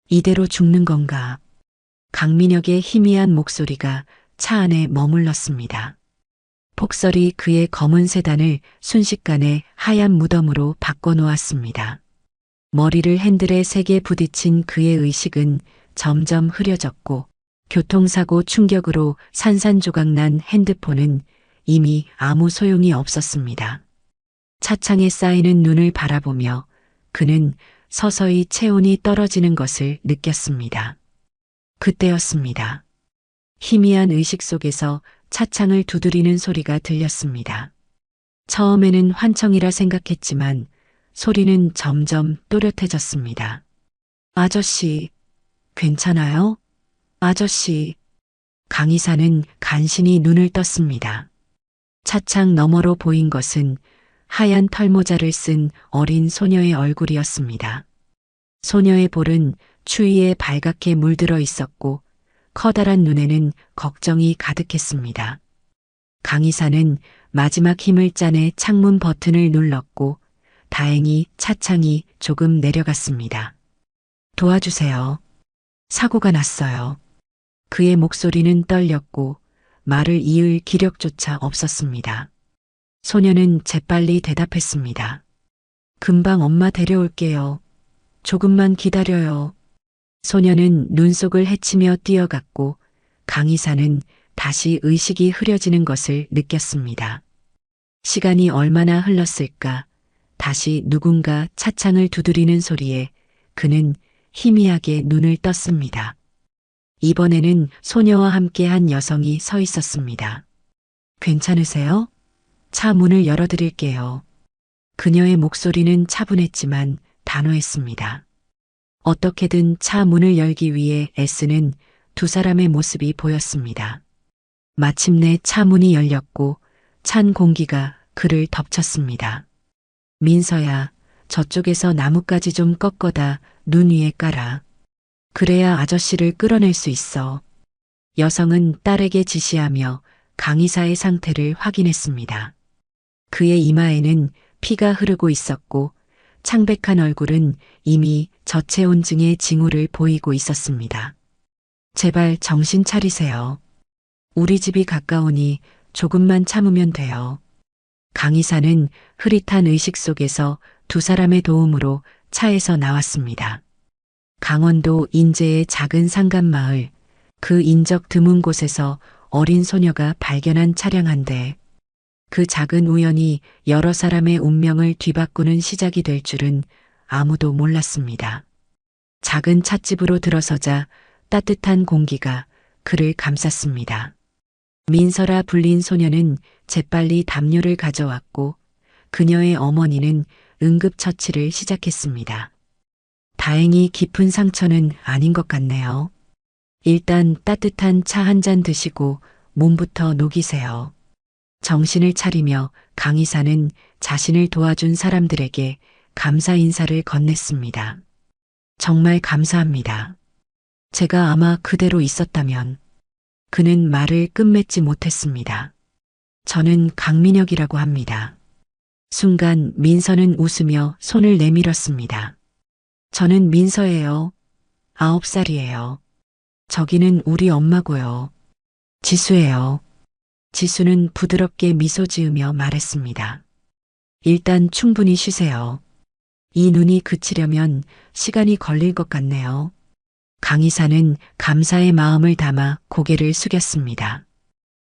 이대로 죽는 건가? 강민혁의 희미한 목소리가 차 안에 머물렀습니다. 폭설이 그의 검은 세단을 순식간에 하얀 무덤으로 바꿔놓았습니다. 머리를 핸들에 세게 부딪힌 그의 의식은 점점 흐려졌고 교통사고 충격으로 산산조각난 핸드폰은 이미 아무 소용이 없었습니다. 차창에 쌓이는 눈을 바라보며 그는 서서히 체온이 떨어지는 것을 느꼈습니다. 그때였습니다. 희미한 의식 속에서 차창을 두드리는 소리가 들렸습니다. 처음에는 환청이라 생각했지만 소리는 점점 또렷해졌습니다. 아저씨, 괜찮아요? 아저씨. 강의사는 간신히 눈을 떴습니다. 차창 너머로 보인 것은 하얀 털모자를 쓴 어린 소녀의 얼굴이었습니다. 소녀의 볼은 추위에 발갛게 물들어 있었고 커다란 눈에는 걱정이 가득했습니다. 강의사는 마지막 힘을 짜내 창문 버튼을 눌렀고 다행히 차창이 조금 내려갔습니다. 도와주세요. 사고가 났어요. 그의 목소리는 떨렸고 말을 이을 기력조차 없었습니다. 소녀는 재빨리 대답했습니다. 금방 엄마 데려올게요. 조금만 기다려요. 소녀는 눈 속을 헤치며 뛰어갔고 강의사는 다시 의식이 흐려지는 것을 느꼈습니다. 시간이 얼마나 흘렀을까? 다시 누군가 차창을 두드리는 소리에 그는 희미하게 눈을 떴습니다. 이번에는 소녀와 함께 한 여성이 서 있었습니다. 괜찮으세요? 차 문을 열어드릴게요. 그녀의 목소리는 차분했지만 단호했습니다. 어떻게든 차 문을 열기 위해 애쓰는 두 사람의 모습이 보였습니다. 마침내 차 문이 열렸고 찬 공기가 그를 덮쳤습니다. 민서야, 저쪽에서 나뭇가지 좀 꺾어다 눈 위에 깔아. 그래야 아저씨를 끌어낼 수 있어. 여성은 딸에게 지시하며 강의사의 상태를 확인했습니다. 그의 이마에는 피가 흐르고 있었고 창백한 얼굴은 이미 저체온증의 징후를 보이고 있었습니다. 제발 정신 차리세요. 우리 집이 가까우니 조금만 참으면 돼요. 강의사는 흐릿한 의식 속에서 두 사람의 도움으로 차에서 나왔습니다. 강원도 인제의 작은 산간마을, 그 인적 드문 곳에서 어린 소녀가 발견한 차량 한 대. 그 작은 우연이 여러 사람의 운명을 뒤바꾸는 시작이 될 줄은 아무도 몰랐습니다. 작은 찻집으로 들어서자 따뜻한 공기가 그를 감쌌습니다. 민서라 불린 소녀는 재빨리 담요를 가져왔고 그녀의 어머니는 응급처치를 시작했습니다. 다행히 깊은 상처는 아닌 것 같네요. 일단 따뜻한 차 한 잔 드시고 몸부터 녹이세요. 정신을 차리며 강의사는 자신을 도와준 사람들에게 감사 인사를 건넸습니다. 정말 감사합니다. 제가 아마 그대로 있었다면. 그는 말을 끝맺지 못했습니다. 저는 강민혁이라고 합니다. 순간 민서는 웃으며 손을 내밀었습니다. 저는 민서예요. 9살이에요. 저기는 우리 엄마고요. 지수예요. 지수는 부드럽게 미소 지으며 말했습니다. 일단 충분히 쉬세요. 이 눈이 그치려면 시간이 걸릴 것 같네요. 강의사는 감사의 마음을 담아 고개를 숙였습니다.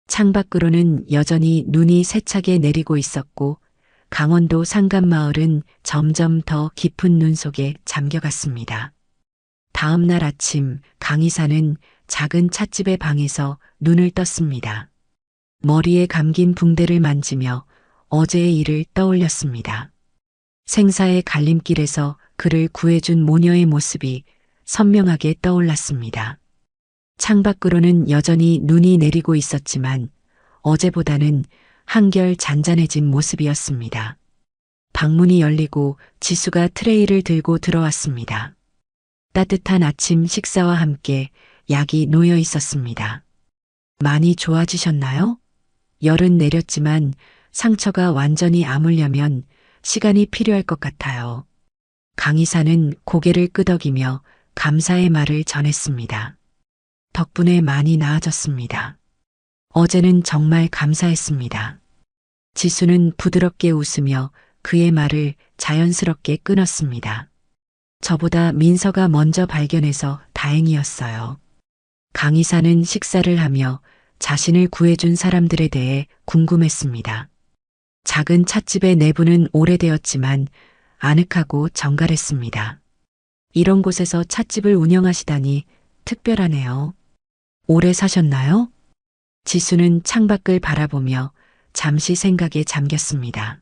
창밖으로는 여전히 눈이 세차게 내리고 있었고 강원도 산간마을은 점점 더 깊은 눈 속에 잠겨갔습니다. 다음 날 아침 강의사는 작은 찻집의 방에서 눈을 떴습니다. 머리에 감긴 붕대를 만지며 어제의 일을 떠올렸습니다. 생사의 갈림길에서 그를 구해준 모녀의 모습이 선명하게 떠올랐습니다. 창밖으로는 여전히 눈이 내리고 있었지만 어제보다는 한결 잔잔해진 모습이었습니다. 방문이 열리고 지수가 트레이를 들고 들어왔습니다. 따뜻한 아침 식사와 함께 약이 놓여 있었습니다. 많이 좋아지셨나요? 열은 내렸지만 상처가 완전히 아물려면 시간이 필요할 것 같아요. 강의사는 고개를 끄덕이며 감사의 말을 전했습니다. 덕분에 많이 나아졌습니다. 어제는 정말 감사했습니다. 지수는 부드럽게 웃으며 그의 말을 자연스럽게 끊었습니다. 저보다 민서가 먼저 발견해서 다행이었어요. 강의사는 식사를 하며 자신을 구해준 사람들에 대해 궁금했습니다. 작은 찻집의 내부는 오래되었지만 아늑하고 정갈했습니다. 이런 곳에서 찻집을 운영하시다니 특별하네요. 오래 사셨나요? 지수는 창밖을 바라보며 잠시 생각에 잠겼습니다.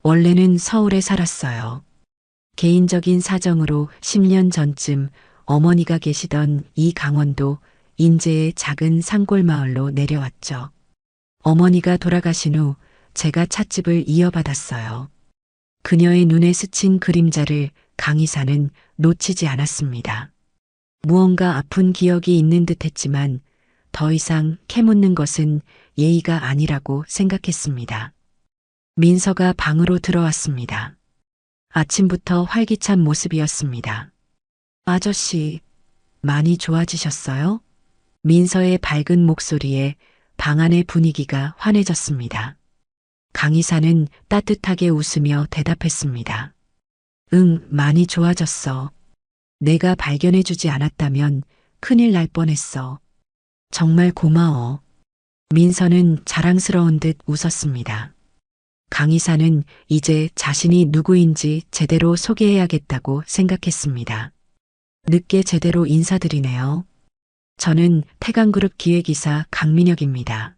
원래는 서울에 살았어요. 개인적인 사정으로 10년 전쯤 어머니가 계시던 이 강원도 인제의 작은 산골 마을로 내려왔죠. 어머니가 돌아가신 후 제가 찻집을 이어받았어요. 그녀의 눈에 스친 그림자를 강의사는 놓치지 않았습니다. 무언가 아픈 기억이 있는 듯 했지만 더 이상 캐묻는 것은 예의가 아니라고 생각했습니다. 민서가 방으로 들어왔습니다. 아침부터 활기찬 모습이었습니다. 아저씨, 많이 좋아지셨어요? 민서의 밝은 목소리에 방 안의 분위기가 환해졌습니다. 강의사는 따뜻하게 웃으며 대답했습니다. 응, 많이 좋아졌어. 내가 발견해주지 않았다면 큰일 날 뻔했어. 정말 고마워. 민서는 자랑스러운 듯 웃었습니다. 강의사는 이제 자신이 누구인지 제대로 소개해야겠다고 생각했습니다. 늦게 제대로 인사드리네요. 저는 태강그룹 기획이사 강민혁입니다.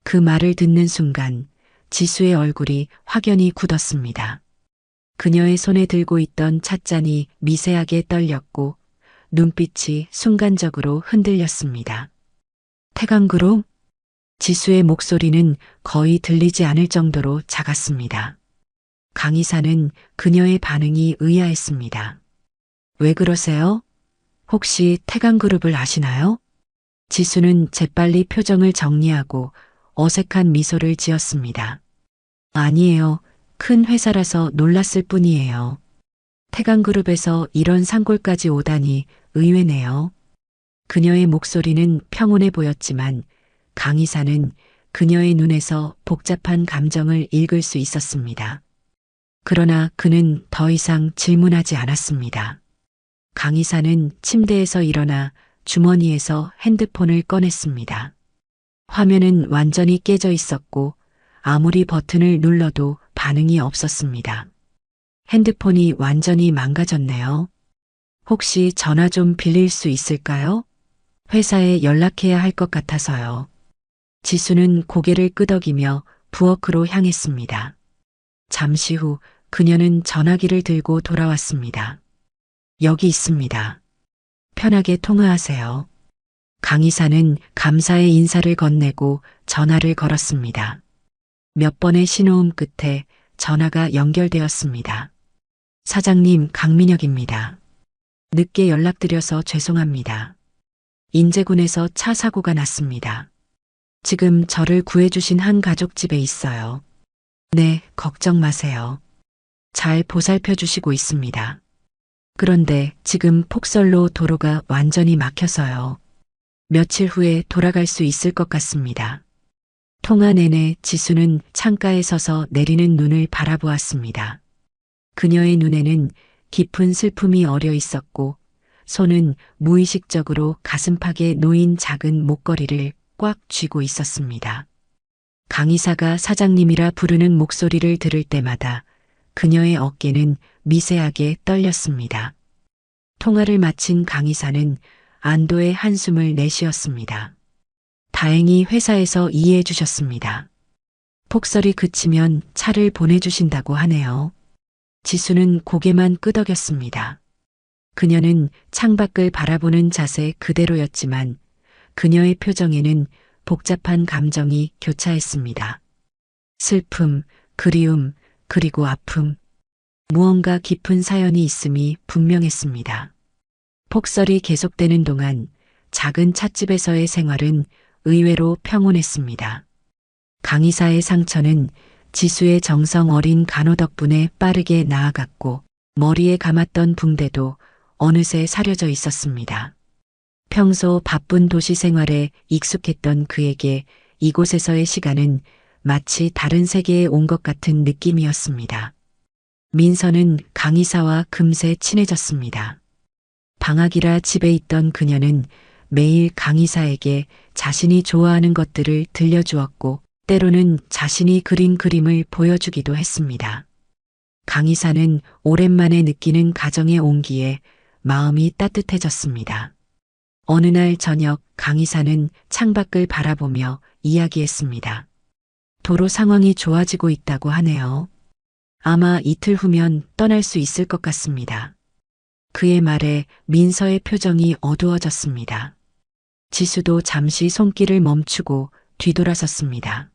그 말을 듣는 순간 지수의 얼굴이 확연히 굳었습니다. 그녀의 손에 들고 있던 찻잔이 미세하게 떨렸고 눈빛이 순간적으로 흔들렸습니다. 태강그룹? 지수의 목소리는 거의 들리지 않을 정도로 작았습니다. 강의사는 그녀의 반응이 의아했습니다. 왜 그러세요? 혹시 태강그룹을 아시나요? 지수는 재빨리 표정을 정리하고 어색한 미소를 지었습니다. 아니에요. 큰 회사라서 놀랐을 뿐이에요. 태강그룹에서 이런 산골까지 오다니 의외네요. 그녀의 목소리는 평온해 보였지만 강의사는 그녀의 눈에서 복잡한 감정을 읽을 수 있었습니다. 그러나 그는 더 이상 질문하지 않았습니다. 강의사는 침대에서 일어나 주머니에서 핸드폰을 꺼냈습니다. 화면은 완전히 깨져 있었고 아무리 버튼을 눌러도 반응이 없었습니다. 핸드폰이 완전히 망가졌네요. 혹시 전화 좀 빌릴 수 있을까요? 회사에 연락해야 할 것 같아서요. 지수는 고개를 끄덕이며 부엌으로 향했습니다. 잠시 후 그녀는 전화기를 들고 돌아왔습니다. 여기 있습니다. 편하게 통화하세요. 강의사는 감사의 인사를 건네고 전화를 걸었습니다. 몇 번의 신호음 끝에 전화가 연결되었습니다. 사장님, 강민혁입니다. 늦게 연락드려서 죄송합니다. 인제군에서 차 사고가 났습니다. 지금 저를 구해주신 한 가족집에 있어요. 네, 걱정 마세요. 잘 보살펴 주시고 있습니다. 그런데 지금 폭설로 도로가 완전히 막혀서요. 며칠 후에 돌아갈 수 있을 것 같습니다. 통화 내내 지수는 창가에 서서 내리는 눈을 바라보았습니다. 그녀의 눈에는 깊은 슬픔이 어려 있었고 손은 무의식적으로 가슴팍에 놓인 작은 목걸이를 꽉 쥐고 있었습니다. 강의사가 사장님이라 부르는 목소리를 들을 때마다 그녀의 어깨는 미세하게 떨렸습니다. 통화를 마친 강의사는 안도의 한숨을 내쉬었습니다. 다행히 회사에서 이해해 주셨습니다. 폭설이 그치면 차를 보내주신다고 하네요. 지수는 고개만 끄덕였습니다. 그녀는 창밖을 바라보는 자세 그대로였지만 그녀의 표정에는 복잡한 감정이 교차했습니다. 슬픔, 그리움, 그리고 아픔. 무언가 깊은 사연이 있음이 분명했습니다. 폭설이 계속되는 동안 작은 찻집에서의 생활은 의외로 평온했습니다. 강의사의 상처는 지수의 정성 어린 간호 덕분에 빠르게 나아갔고 머리에 감았던 붕대도 어느새 사려져 있었습니다. 평소 바쁜 도시 생활에 익숙했던 그에게 이곳에서의 시간은 마치 다른 세계에 온 것 같은 느낌이었습니다. 민서는 강의사와 금세 친해졌습니다. 방학이라 집에 있던 그녀는 매일 강의사에게 자신이 좋아하는 것들을 들려주었고 때로는 자신이 그린 그림을 보여주기도 했습니다. 강의사는 오랜만에 느끼는 가정의 온기에 마음이 따뜻해졌습니다. 어느 날 저녁 강의사는 창밖을 바라보며 이야기했습니다. 도로 상황이 좋아지고 있다고 하네요. 아마 이틀 후면 떠날 수 있을 것 같습니다. 그의 말에 민서의 표정이 어두워졌습니다. 지수도 잠시 손길을 멈추고 뒤돌아섰습니다.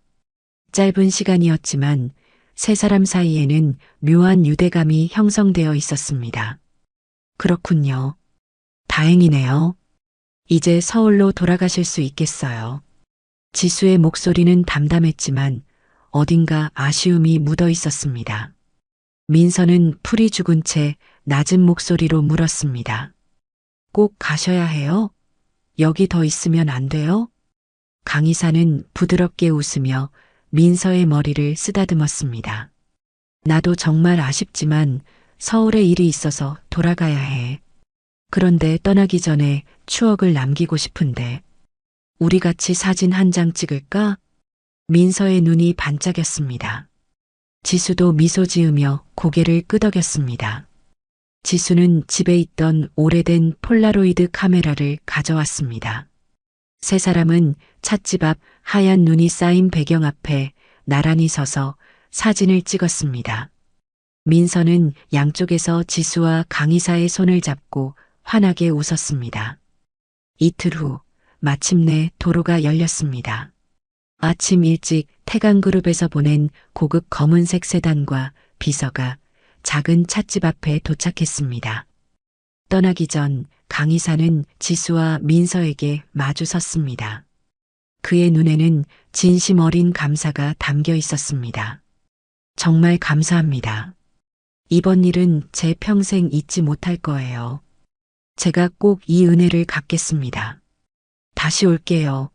짧은 시간이었지만 세 사람 사이에는 묘한 유대감이 형성되어 있었습니다. 그렇군요. 다행이네요. 이제 서울로 돌아가실 수 있겠어요. 지수의 목소리는 담담했지만 어딘가 아쉬움이 묻어 있었습니다. 민서는 풀이 죽은 채 낮은 목소리로 물었습니다. 꼭 가셔야 해요? 여기 더 있으면 안 돼요? 강의사는 부드럽게 웃으며 민서의 머리를 쓰다듬었습니다. 나도 정말 아쉽지만 서울에 일이 있어서 돌아가야 해. 그런데 떠나기 전에 추억을 남기고 싶은데 우리 같이 사진 한 장 찍을까? 민서의 눈이 반짝였습니다. 지수도 미소 지으며 고개를 끄덕였습니다. 지수는 집에 있던 오래된 폴라로이드 카메라를 가져왔습니다. 세 사람은 찻집 앞 하얀 눈이 쌓인 배경 앞에 나란히 서서 사진을 찍었습니다. 민서는 양쪽에서 지수와 강의사의 손을 잡고 환하게 웃었습니다. 이틀 후 마침내 도로가 열렸습니다. 아침 일찍 태강그룹에서 보낸 고급 검은색 세단과 비서가 작은 찻집 앞에 도착했습니다. 떠나기 전 강의사는 지수와 민서에게 마주 섰습니다. 그의 눈에는 진심 어린 감사가 담겨 있었습니다. 정말 감사합니다. 이번 일은 제 평생 잊지 못할 거예요. 제가 꼭 이 은혜를 갚겠습니다. 다시 올게요.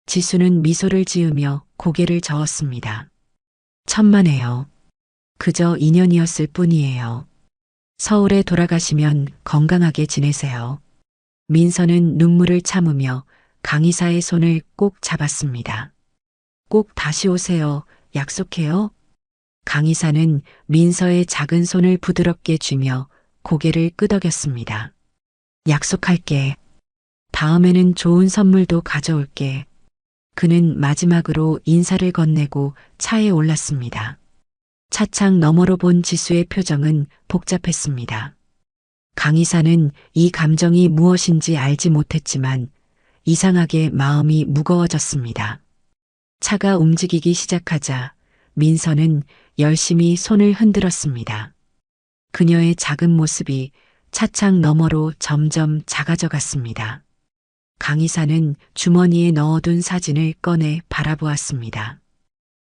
지수는 미소를 지으며 고개를 저었습니다. 천만에요. 그저 인연이었을 뿐이에요. 서울에 돌아가시면 건강하게 지내세요. 민서는 눈물을 참으며 강의사의 손을 꼭 잡았습니다. 꼭 다시 오세요. 약속해요. 강의사는 민서의 작은 손을 부드럽게 쥐며 고개를 끄덕였습니다. 약속할게. 다음에는 좋은 선물도 가져올게. 그는 마지막으로 인사를 건네고 차에 올랐습니다. 차창 너머로 본 지수의 표정은 복잡했습니다. 강의사는 이 감정이 무엇인지 알지 못했지만 이상하게 마음이 무거워졌습니다. 차가 움직이기 시작하자 민서는 열심히 손을 흔들었습니다. 그녀의 작은 모습이 차창 너머로 점점 작아져 갔습니다. 강의사는 주머니에 넣어둔 사진을 꺼내 바라보았습니다.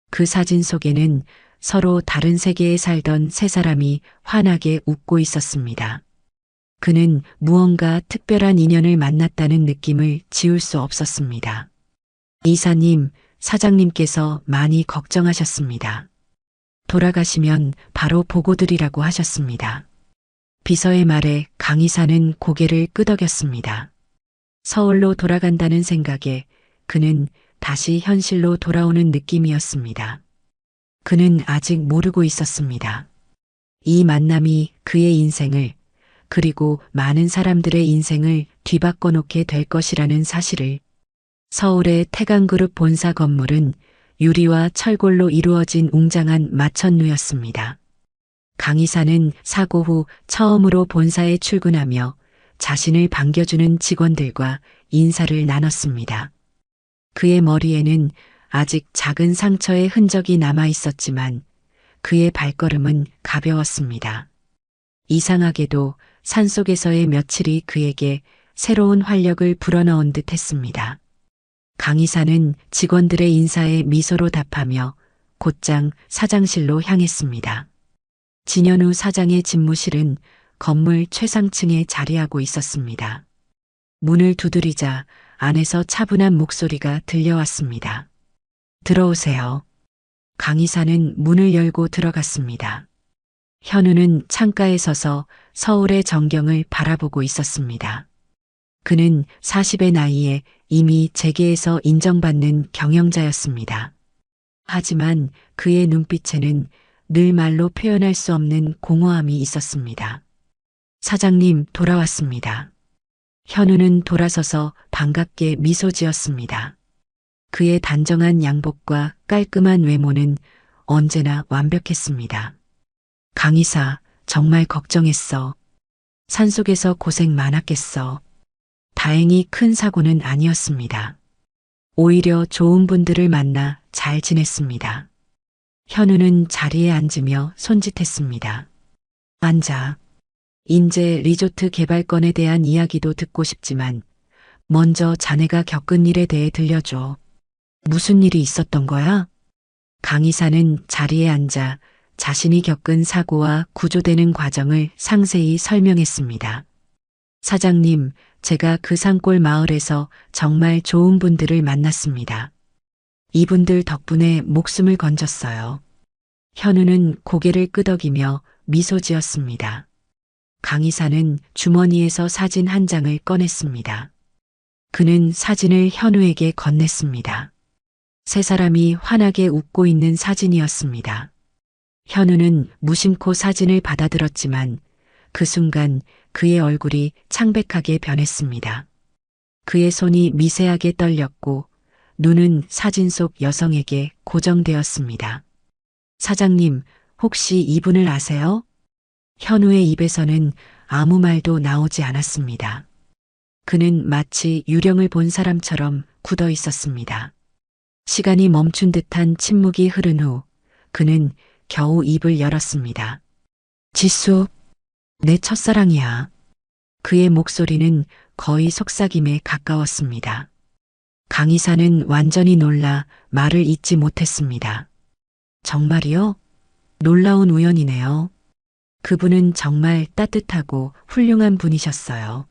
그 사진 속에는 서로 다른 세계에 살던 세 사람이 환하게 웃고 있었습니다. 그는 무언가 특별한 인연을 만났다는 느낌을 지울 수 없었습니다. 이사님, 사장님께서 많이 걱정하셨습니다. 돌아가시면 바로 보고드리라고 하셨습니다. 비서의 말에 강의사는 고개를 끄덕였습니다. 서울로 돌아간다는 생각에 그는 다시 현실로 돌아오는 느낌이었습니다. 그는 아직 모르고 있었습니다. 이 만남이 그의 인생을 그리고 많은 사람들의 인생을 뒤바꿔 놓게 될 것이라는 사실을. 서울의 태강그룹 본사 건물은 유리와 철골로 이루어진 웅장한 마천루였습니다. 강의사는 사고 후 처음으로 본사에 출근하며 자신을 반겨주는 직원들과 인사를 나눴습니다. 그의 머리에는 아직 작은 상처의 흔적이 남아 있었지만 그의 발걸음은 가벼웠습니다. 이상하게도 산속에서의 며칠이 그에게 새로운 활력을 불어넣은 듯 했습니다. 강의사는 직원들의 인사에 미소로 답하며 곧장 사장실로 향했습니다. 진현우 사장의 집무실은 건물 최상층에 자리하고 있었습니다. 문을 두드리자 안에서 차분한 목소리가 들려왔습니다. 들어오세요. 강의사는 문을 열고 들어갔습니다. 현우는 창가에 서서 서울의 전경을 바라보고 있었습니다. 그는 40의 나이에 이미 재계에서 인정받는 경영자였습니다. 하지만 그의 눈빛에는 늘 말로 표현할 수 없는 공허함이 있었습니다. 사장님, 돌아왔습니다. 현우는 돌아서서 반갑게 미소 지었습니다. 그의 단정한 양복과 깔끔한 외모는 언제나 완벽했습니다. 강의사, 정말 걱정했어. 산속에서 고생 많았겠어. 다행히 큰 사고는 아니었습니다. 오히려 좋은 분들을 만나 잘 지냈습니다. 현우는 자리에 앉으며 손짓했습니다. 앉아. 인제 리조트 개발건에 대한 이야기도 듣고 싶지만 먼저 자네가 겪은 일에 대해 들려줘. 무슨 일이 있었던 거야? 강의사는 자리에 앉아 자신이 겪은 사고와 구조되는 과정을 상세히 설명했습니다. 사장님, 제가 그 산골 마을에서 정말 좋은 분들을 만났습니다. 이분들 덕분에 목숨을 건졌어요. 현우는 고개를 끄덕이며 미소 지었습니다. 강의사는 주머니에서 사진 한 장을 꺼냈습니다. 그는 사진을 현우에게 건넸습니다. 세 사람이 환하게 웃고 있는 사진이었습니다. 현우는 무심코 사진을 받아들었지만 그 순간 그의 얼굴이 창백하게 변했습니다. 그의 손이 미세하게 떨렸고 눈은 사진 속 여성에게 고정되었습니다. 사장님, 혹시 이분을 아세요? 현우의 입에서는 아무 말도 나오지 않았습니다. 그는 마치 유령을 본 사람처럼 굳어 있었습니다. 시간이 멈춘 듯한 침묵이 흐른 후 그는 겨우 입을 열었습니다. 지수, 내 첫사랑이야. 그의 목소리는 거의 속삭임에 가까웠습니다. 강의사는 완전히 놀라 말을 잇지 못했습니다. 정말이요? 놀라운 우연이네요. 그분은 정말 따뜻하고 훌륭한 분이셨어요.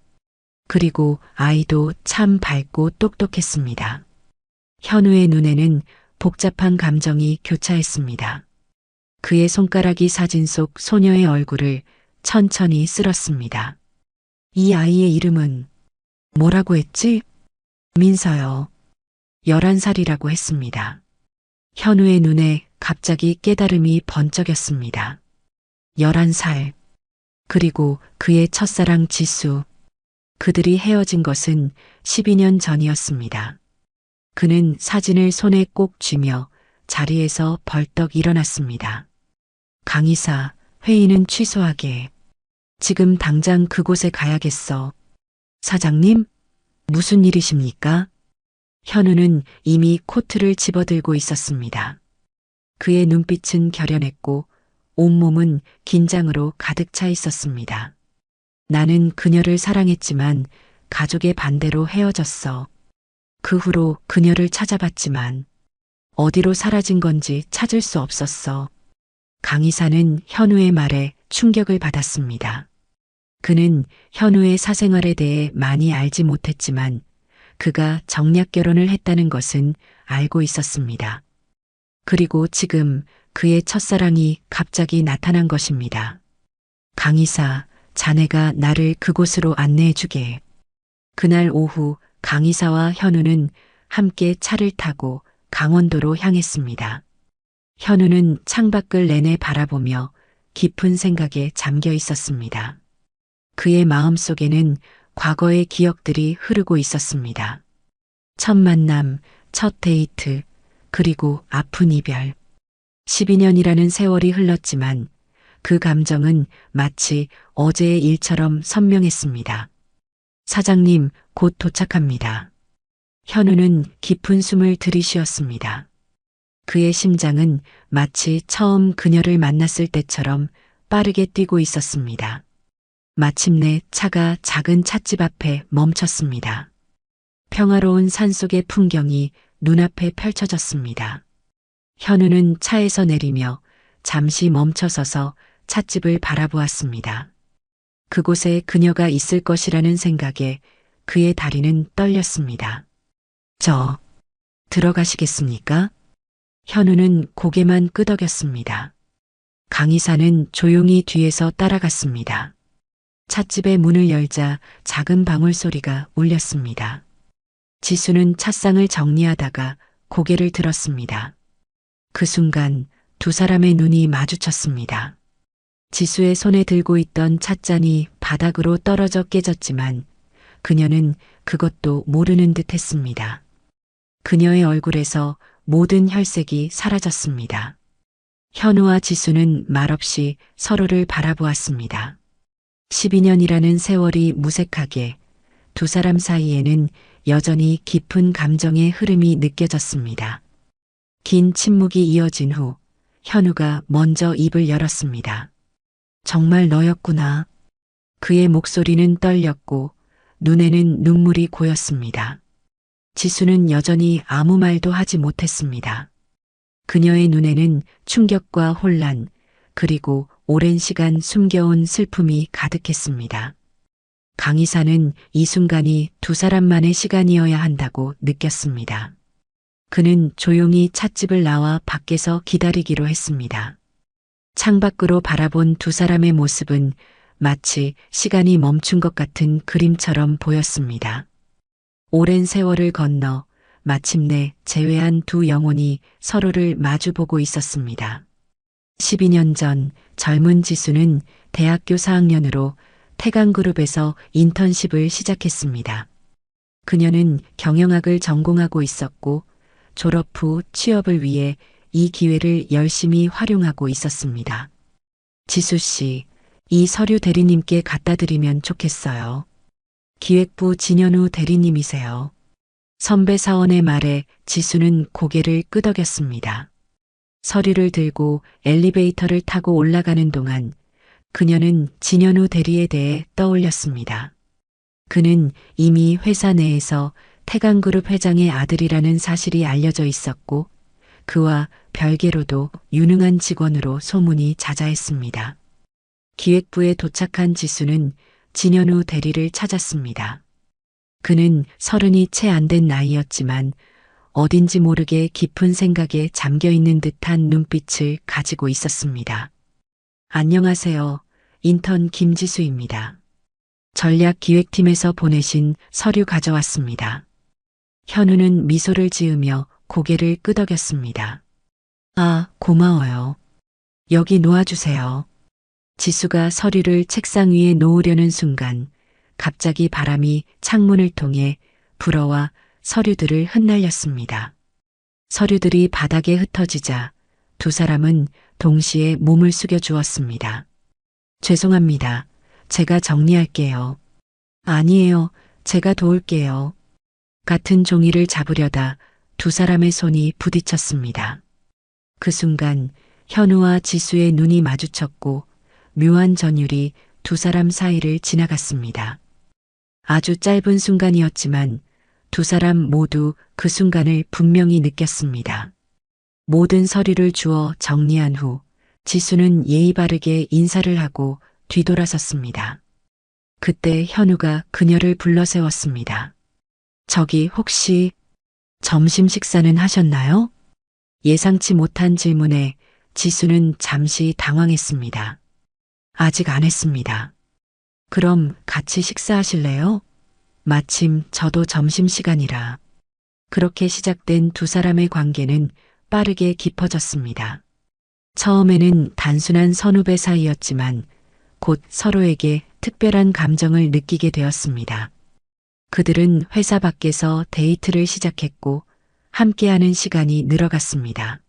그리고 아이도 참 밝고 똑똑했습니다. 현우의 눈에는 복잡한 감정이 교차했습니다. 그의 손가락이 사진 속 소녀의 얼굴을 천천히 쓸었습니다. 이 아이의 이름은 뭐라고 했지? 민서요. 11살이라고 했습니다. 현우의 눈에 갑자기 깨달음이 번쩍였습니다. 11살. 그리고 그의 첫사랑 지수. 그들이 헤어진 것은 12년 전이었습니다. 그는 사진을 손에 꼭 쥐며 자리에서 벌떡 일어났습니다. 강의사, 회의는 취소하게. 지금 당장 그곳에 가야겠어. 사장님? 무슨 일이십니까? 현우는 이미 코트를 집어들고 있었습니다. 그의 눈빛은 결연했고 온몸은 긴장으로 가득 차 있었습니다. 나는 그녀를 사랑했지만 가족의 반대로 헤어졌어. 그 후로 그녀를 찾아봤지만 어디로 사라진 건지 찾을 수 없었어. 강의사는 현우의 말에 충격을 받았습니다. 그는 현우의 사생활에 대해 많이 알지 못했지만 그가 정략 결혼을 했다는 것은 알고 있었습니다. 그리고 지금 그의 첫사랑이 갑자기 나타난 것입니다. 강의사, 자네가 나를 그곳으로 안내해 주게. 그날 오후 강의사와 현우는 함께 차를 타고 강원도로 향했습니다. 현우는 창밖을 내내 바라보며 깊은 생각에 잠겨 있었습니다. 그의 마음속에는 과거의 기억들이 흐르고 있었습니다. 첫 만남, 첫 데이트, 그리고 아픈 이별. 12년이라는 세월이 흘렀지만 그 감정은 마치 어제의 일처럼 선명했습니다. 사장님, 곧 도착합니다. 현우는 깊은 숨을 들이쉬었습니다. 그의 심장은 마치 처음 그녀를 만났을 때처럼 빠르게 뛰고 있었습니다. 마침내 차가 작은 찻집 앞에 멈췄습니다. 평화로운 산속의 풍경이 눈앞에 펼쳐졌습니다. 현우는 차에서 내리며 잠시 멈춰서서 찻집을 바라보았습니다. 그곳에 그녀가 있을 것이라는 생각에 그의 다리는 떨렸습니다. 저, 들어가시겠습니까? 현우는 고개만 끄덕였습니다. 강의사는 조용히 뒤에서 따라갔습니다. 찻집의 문을 열자 작은 방울 소리가 울렸습니다. 지수는 찻상을 정리하다가 고개를 들었습니다. 그 순간 두 사람의 눈이 마주쳤습니다. 지수의 손에 들고 있던 찻잔이 바닥으로 떨어져 깨졌지만 그녀는 그것도 모르는 듯 했습니다. 그녀의 얼굴에서 모든 혈색이 사라졌습니다. 현우와 지수는 말없이 서로를 바라보았습니다. 12년이라는 세월이 무색하게 두 사람 사이에는 여전히 깊은 감정의 흐름이 느껴졌습니다. 긴 침묵이 이어진 후 현우가 먼저 입을 열었습니다. 정말 너였구나. 그의 목소리는 떨렸고 눈에는 눈물이 고였습니다. 지수는 여전히 아무 말도 하지 못했습니다. 그녀의 눈에는 충격과 혼란, 그리고 오랜 시간 숨겨온 슬픔이 가득했습니다. 강의사는 이 순간이 두 사람만의 시간이어야 한다고 느꼈습니다. 그는 조용히 찻집을 나와 밖에서 기다리기로 했습니다. 창밖으로 바라본 두 사람의 모습은 마치 시간이 멈춘 것 같은 그림처럼 보였습니다. 오랜 세월을 건너 마침내 재회한 두 영혼이 서로를 마주보고 있었습니다. 12년 전 젊은 지수는 대학교 4학년으로 태강그룹에서 인턴십을 시작했습니다. 그녀는 경영학을 전공하고 있었고 졸업 후 취업을 위해 이 기회를 열심히 활용하고 있었습니다. 지수 씨, 이 서류 대리님께 갖다 드리면 좋겠어요. 기획부 진현우 대리님이세요. 선배 사원의 말에 지수는 고개를 끄덕였습니다. 서류를 들고 엘리베이터를 타고 올라가는 동안 그녀는 진현우 대리에 대해 떠올렸습니다. 그는 이미 회사 내에서 태강그룹 회장의 아들이라는 사실이 알려져 있었고 그와 별개로도 유능한 직원으로 소문이 자자했습니다. 기획부에 도착한 지수는 진현우 대리를 찾았습니다. 그는 30이 채 안 된 나이였지만 어딘지 모르게 깊은 생각에 잠겨 있는 듯한 눈빛을 가지고 있었습니다. 안녕하세요. 인턴 김지수입니다. 전략기획팀에서 보내신 서류 가져왔습니다. 현우는 미소를 지으며 고개를 끄덕였습니다. 아, 고마워요. 여기 놓아주세요. 지수가 서류를 책상 위에 놓으려는 순간 갑자기 바람이 창문을 통해 불어와 서류들을 흩날렸습니다. 서류들이 바닥에 흩어지자 두 사람은 동시에 몸을 숙여 주었습니다. 죄송합니다. 제가 정리할게요. 아니에요. 제가 도울게요. 같은 종이를 잡으려다 두 사람의 손이 부딪혔습니다. 그 순간 현우와 지수의 눈이 마주쳤고 묘한 전율이 두 사람 사이를 지나갔습니다. 아주 짧은 순간이었지만 두 사람 모두 그 순간을 분명히 느꼈습니다. 모든 서류를 주워 정리한 후 지수는 예의 바르게 인사를 하고 뒤돌아섰습니다. 그때 현우가 그녀를 불러 세웠습니다. 저기 혹시 점심 식사는 하셨나요? 예상치 못한 질문에 지수는 잠시 당황했습니다. 아직 안 했습니다. 그럼 같이 식사하실래요? 마침 저도 점심시간이라. 그렇게 시작된 두 사람의 관계는 빠르게 깊어졌습니다. 처음에는 단순한 선후배 사이였지만 곧 서로에게 특별한 감정을 느끼게 되었습니다. 그들은 회사 밖에서 데이트를 시작했고 함께하는 시간이 늘어갔습니다.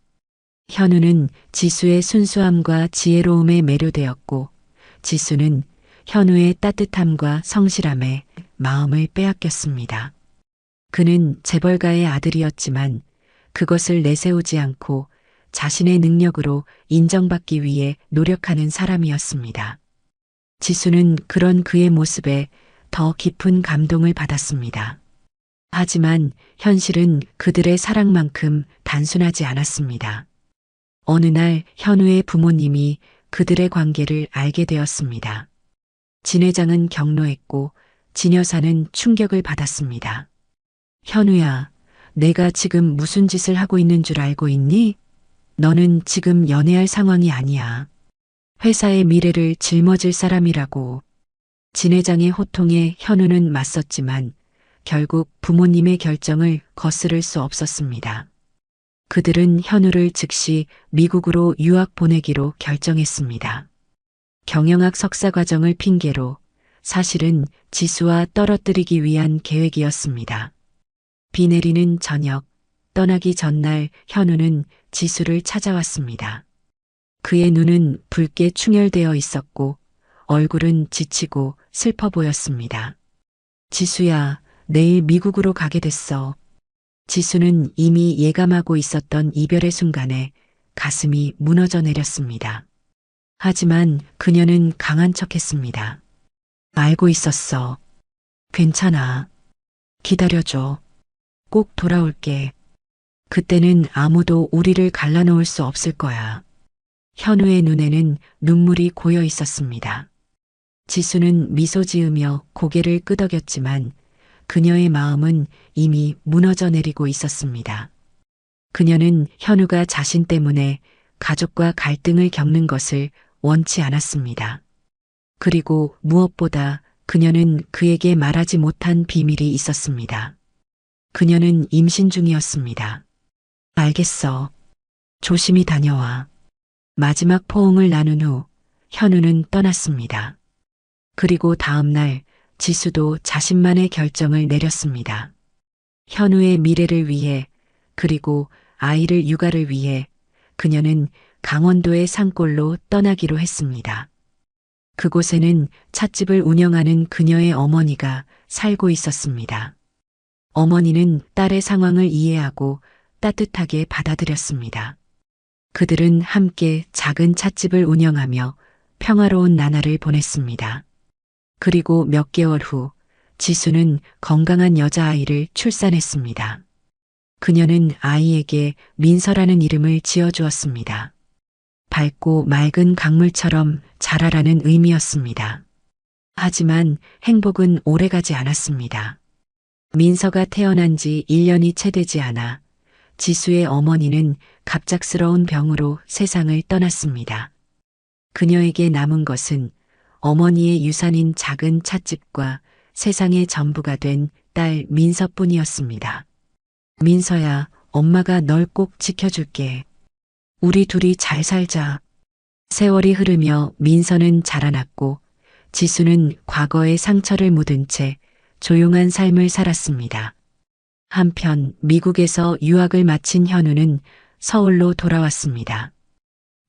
현우는 지수의 순수함과 지혜로움에 매료되었고 지수는 현우의 따뜻함과 성실함에 마음을 빼앗겼습니다. 그는 재벌가의 아들이었지만 그것을 내세우지 않고 자신의 능력으로 인정받기 위해 노력하는 사람이었습니다. 지수는 그런 그의 모습에 더 깊은 감동을 받았습니다. 하지만 현실은 그들의 사랑만큼 단순하지 않았습니다. 어느 날 현우의 부모님이 그들의 관계를 알게 되었습니다. 진 회장은 격노했고 진 여사는 충격을 받았습니다. 현우야, 내가 지금 무슨 짓을 하고 있는 줄 알고 있니? 너는 지금 연애할 상황이 아니야. 회사의 미래를 짊어질 사람이라고. 진 회장의 호통에 현우는 맞섰지만 결국 부모님의 결정을 거스를 수 없었습니다. 그들은 현우를 즉시 미국으로 유학 보내기로 결정했습니다. 경영학 석사 과정을 핑계로 사실은 지수와 떨어뜨리기 위한 계획이었습니다. 비 내리는 저녁, 떠나기 전날 현우는 지수를 찾아왔습니다. 그의 눈은 붉게 충혈되어 있었고 얼굴은 지치고 슬퍼 보였습니다. 지수야, 내일 미국으로 가게 됐어. 지수는 이미 예감하고 있었던 이별의 순간에 가슴이 무너져 내렸습니다. 하지만 그녀는 강한 척했습니다. 알고 있었어. 괜찮아. 기다려줘. 꼭 돌아올게. 그때는 아무도 우리를 갈라놓을 수 없을 거야. 현우의 눈에는 눈물이 고여 있었습니다. 지수는 미소 지으며 고개를 끄덕였지만 그녀의 마음은 이미 무너져 내리고 있었습니다. 그녀는 현우가 자신 때문에 가족과 갈등을 겪는 것을 원치 않았습니다. 그리고 무엇보다 그녀는 그에게 말하지 못한 비밀이 있었습니다. 그녀는 임신 중이었습니다. 알겠어. 조심히 다녀와. 마지막 포옹을 나눈 후 현우는 떠났습니다. 그리고 다음 날 지수도 자신만의 결정을 내렸습니다. 현우의 미래를 위해 그리고 아이를 육아를 위해 그녀는 강원도의 산골로 떠나기로 했습니다. 그곳에는 찻집을 운영하는 그녀의 어머니가 살고 있었습니다. 어머니는 딸의 상황을 이해하고 따뜻하게 받아들였습니다. 그들은 함께 작은 찻집을 운영하며 평화로운 나날을 보냈습니다. 그리고 몇 개월 후 지수는 건강한 여자아이를 출산했습니다. 그녀는 아이에게 민서라는 이름을 지어주었습니다. 밝고 맑은 강물처럼 자라라는 의미였습니다. 하지만 행복은 오래가지 않았습니다. 민서가 태어난 지 1년이 채 되지 않아 지수의 어머니는 갑작스러운 병으로 세상을 떠났습니다. 그녀에게 남은 것은 어머니의 유산인 작은 찻집과 세상의 전부가 된 딸 민서뿐이었습니다. 민서야, 엄마가 널 꼭 지켜줄게. 우리 둘이 잘 살자. 세월이 흐르며 민서는 자라났고 지수는 과거의 상처를 묻은 채 조용한 삶을 살았습니다. 한편 미국에서 유학을 마친 현우는 서울로 돌아왔습니다.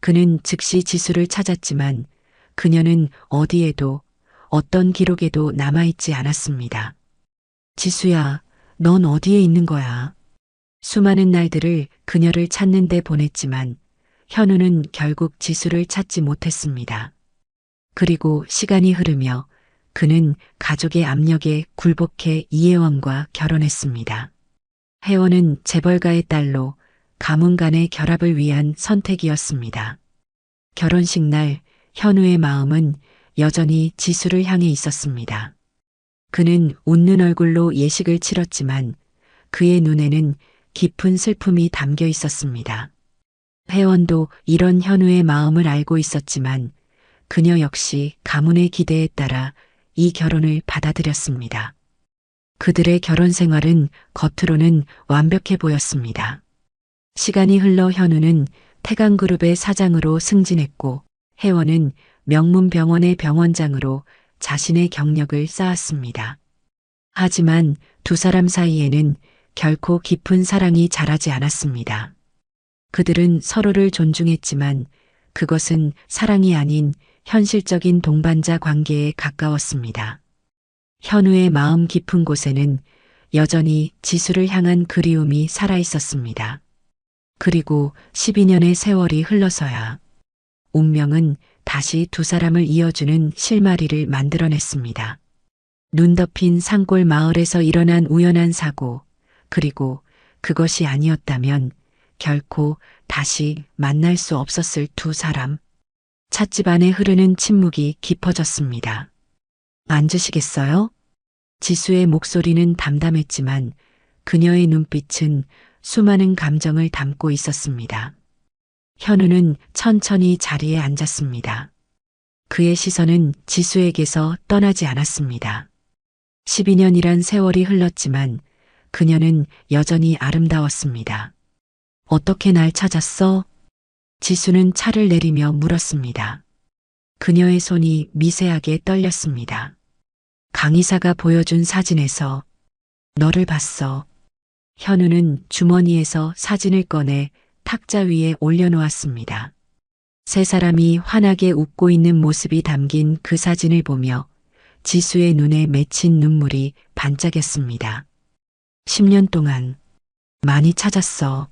그는 즉시 지수를 찾았지만 그녀는 어디에도 어떤 기록에도 남아있지 않았습니다. 지수야, 넌 어디에 있는 거야? 수많은 날들을 그녀를 찾는 데 보냈지만 현우는 결국 지수를 찾지 못했습니다. 그리고 시간이 흐르며 그는 가족의 압력에 굴복해 이혜원과 결혼했습니다. 혜원은 재벌가의 딸로 가문 간의 결합을 위한 선택이었습니다. 결혼식 날 현우의 마음은 여전히 지수를 향해 있었습니다. 그는 웃는 얼굴로 예식을 치렀지만 그의 눈에는 깊은 슬픔이 담겨 있었습니다. 혜원도 이런 현우의 마음을 알고 있었지만 그녀 역시 가문의 기대에 따라 이 결혼을 받아들였습니다. 그들의 결혼 생활은 겉으로는 완벽해 보였습니다. 시간이 흘러 현우는 태강그룹의 사장으로 승진했고 혜원은 명문 병원의 병원장으로 자신의 경력을 쌓았습니다. 하지만 두 사람 사이에는 결코 깊은 사랑이 자라지 않았습니다. 그들은 서로를 존중했지만 그것은 사랑이 아닌 현실적인 동반자 관계에 가까웠습니다. 현우의 마음 깊은 곳에는 여전히 지수를 향한 그리움이 살아 있었습니다. 그리고 12년의 세월이 흘러서야 운명은 다시 두 사람을 이어주는 실마리를 만들어냈습니다. 눈 덮인 산골 마을에서 일어난 우연한 사고, 그리고 그것이 아니었다면 결코 다시 만날 수 없었을 두 사람. 찻집 안에 흐르는 침묵이 깊어졌습니다. 앉으시겠어요? 지수의 목소리는 담담했지만 그녀의 눈빛은 수많은 감정을 담고 있었습니다. 현우는 천천히 자리에 앉았습니다. 그의 시선은 지수에게서 떠나지 않았습니다. 12년이란 세월이 흘렀지만 그녀는 여전히 아름다웠습니다. 어떻게 날 찾았어? 지수는 차를 내리며 물었습니다. 그녀의 손이 미세하게 떨렸습니다. 강의사가 보여준 사진에서 너를 봤어. 현우는 주머니에서 사진을 꺼내 탁자 위에 올려놓았습니다. 세 사람이 환하게 웃고 있는 모습이 담긴 그 사진을 보며 지수의 눈에 맺힌 눈물이 반짝였습니다. 10년 동안 많이 찾았어.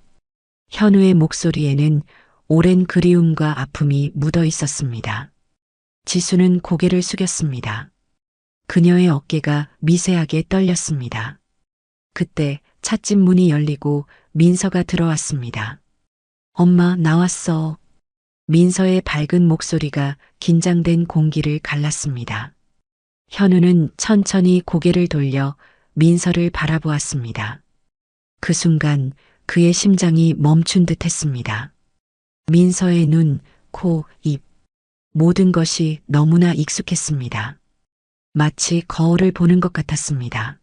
현우의 목소리에는 오랜 그리움과 아픔이 묻어 있었습니다. 지수는 고개를 숙였습니다. 그녀의 어깨가 미세하게 떨렸습니다. 그때 찻집 문이 열리고 민서가 들어왔습니다. 엄마, 나왔어. 민서의 밝은 목소리가 긴장된 공기를 갈랐습니다. 현우는 천천히 고개를 돌려 민서를 바라보았습니다. 그 순간 그의 심장이 멈춘 듯 했습니다. 민서의 눈, 코, 입, 모든 것이 너무나 익숙했습니다. 마치 거울을 보는 것 같았습니다.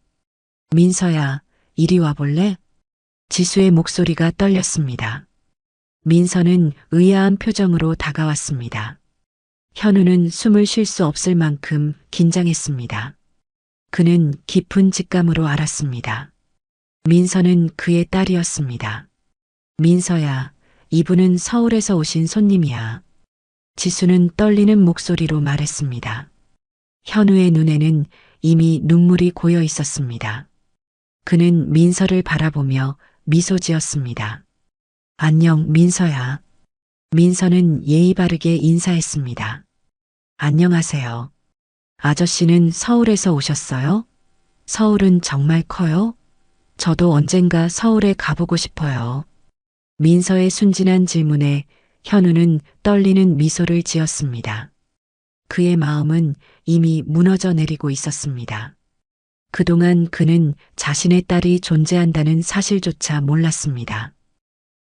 민서야, 이리 와볼래? 지수의 목소리가 떨렸습니다. 민서는 의아한 표정으로 다가왔습니다. 현우는 숨을 쉴 수 없을 만큼 긴장했습니다. 그는 깊은 직감으로 알았습니다. 민서는 그의 딸이었습니다. 민서야, 이분은 서울에서 오신 손님이야. 지수는 떨리는 목소리로 말했습니다. 현우의 눈에는 이미 눈물이 고여 있었습니다. 그는 민서를 바라보며 미소 지었습니다. 안녕, 민서야. 민서는 예의 바르게 인사했습니다. 안녕하세요. 아저씨는 서울에서 오셨어요? 서울은 정말 커요? 저도 언젠가 서울에 가보고 싶어요. 민서의 순진한 질문에 현우는 떨리는 미소를 지었습니다. 그의 마음은 이미 무너져 내리고 있었습니다. 그동안 그는 자신의 딸이 존재한다는 사실조차 몰랐습니다.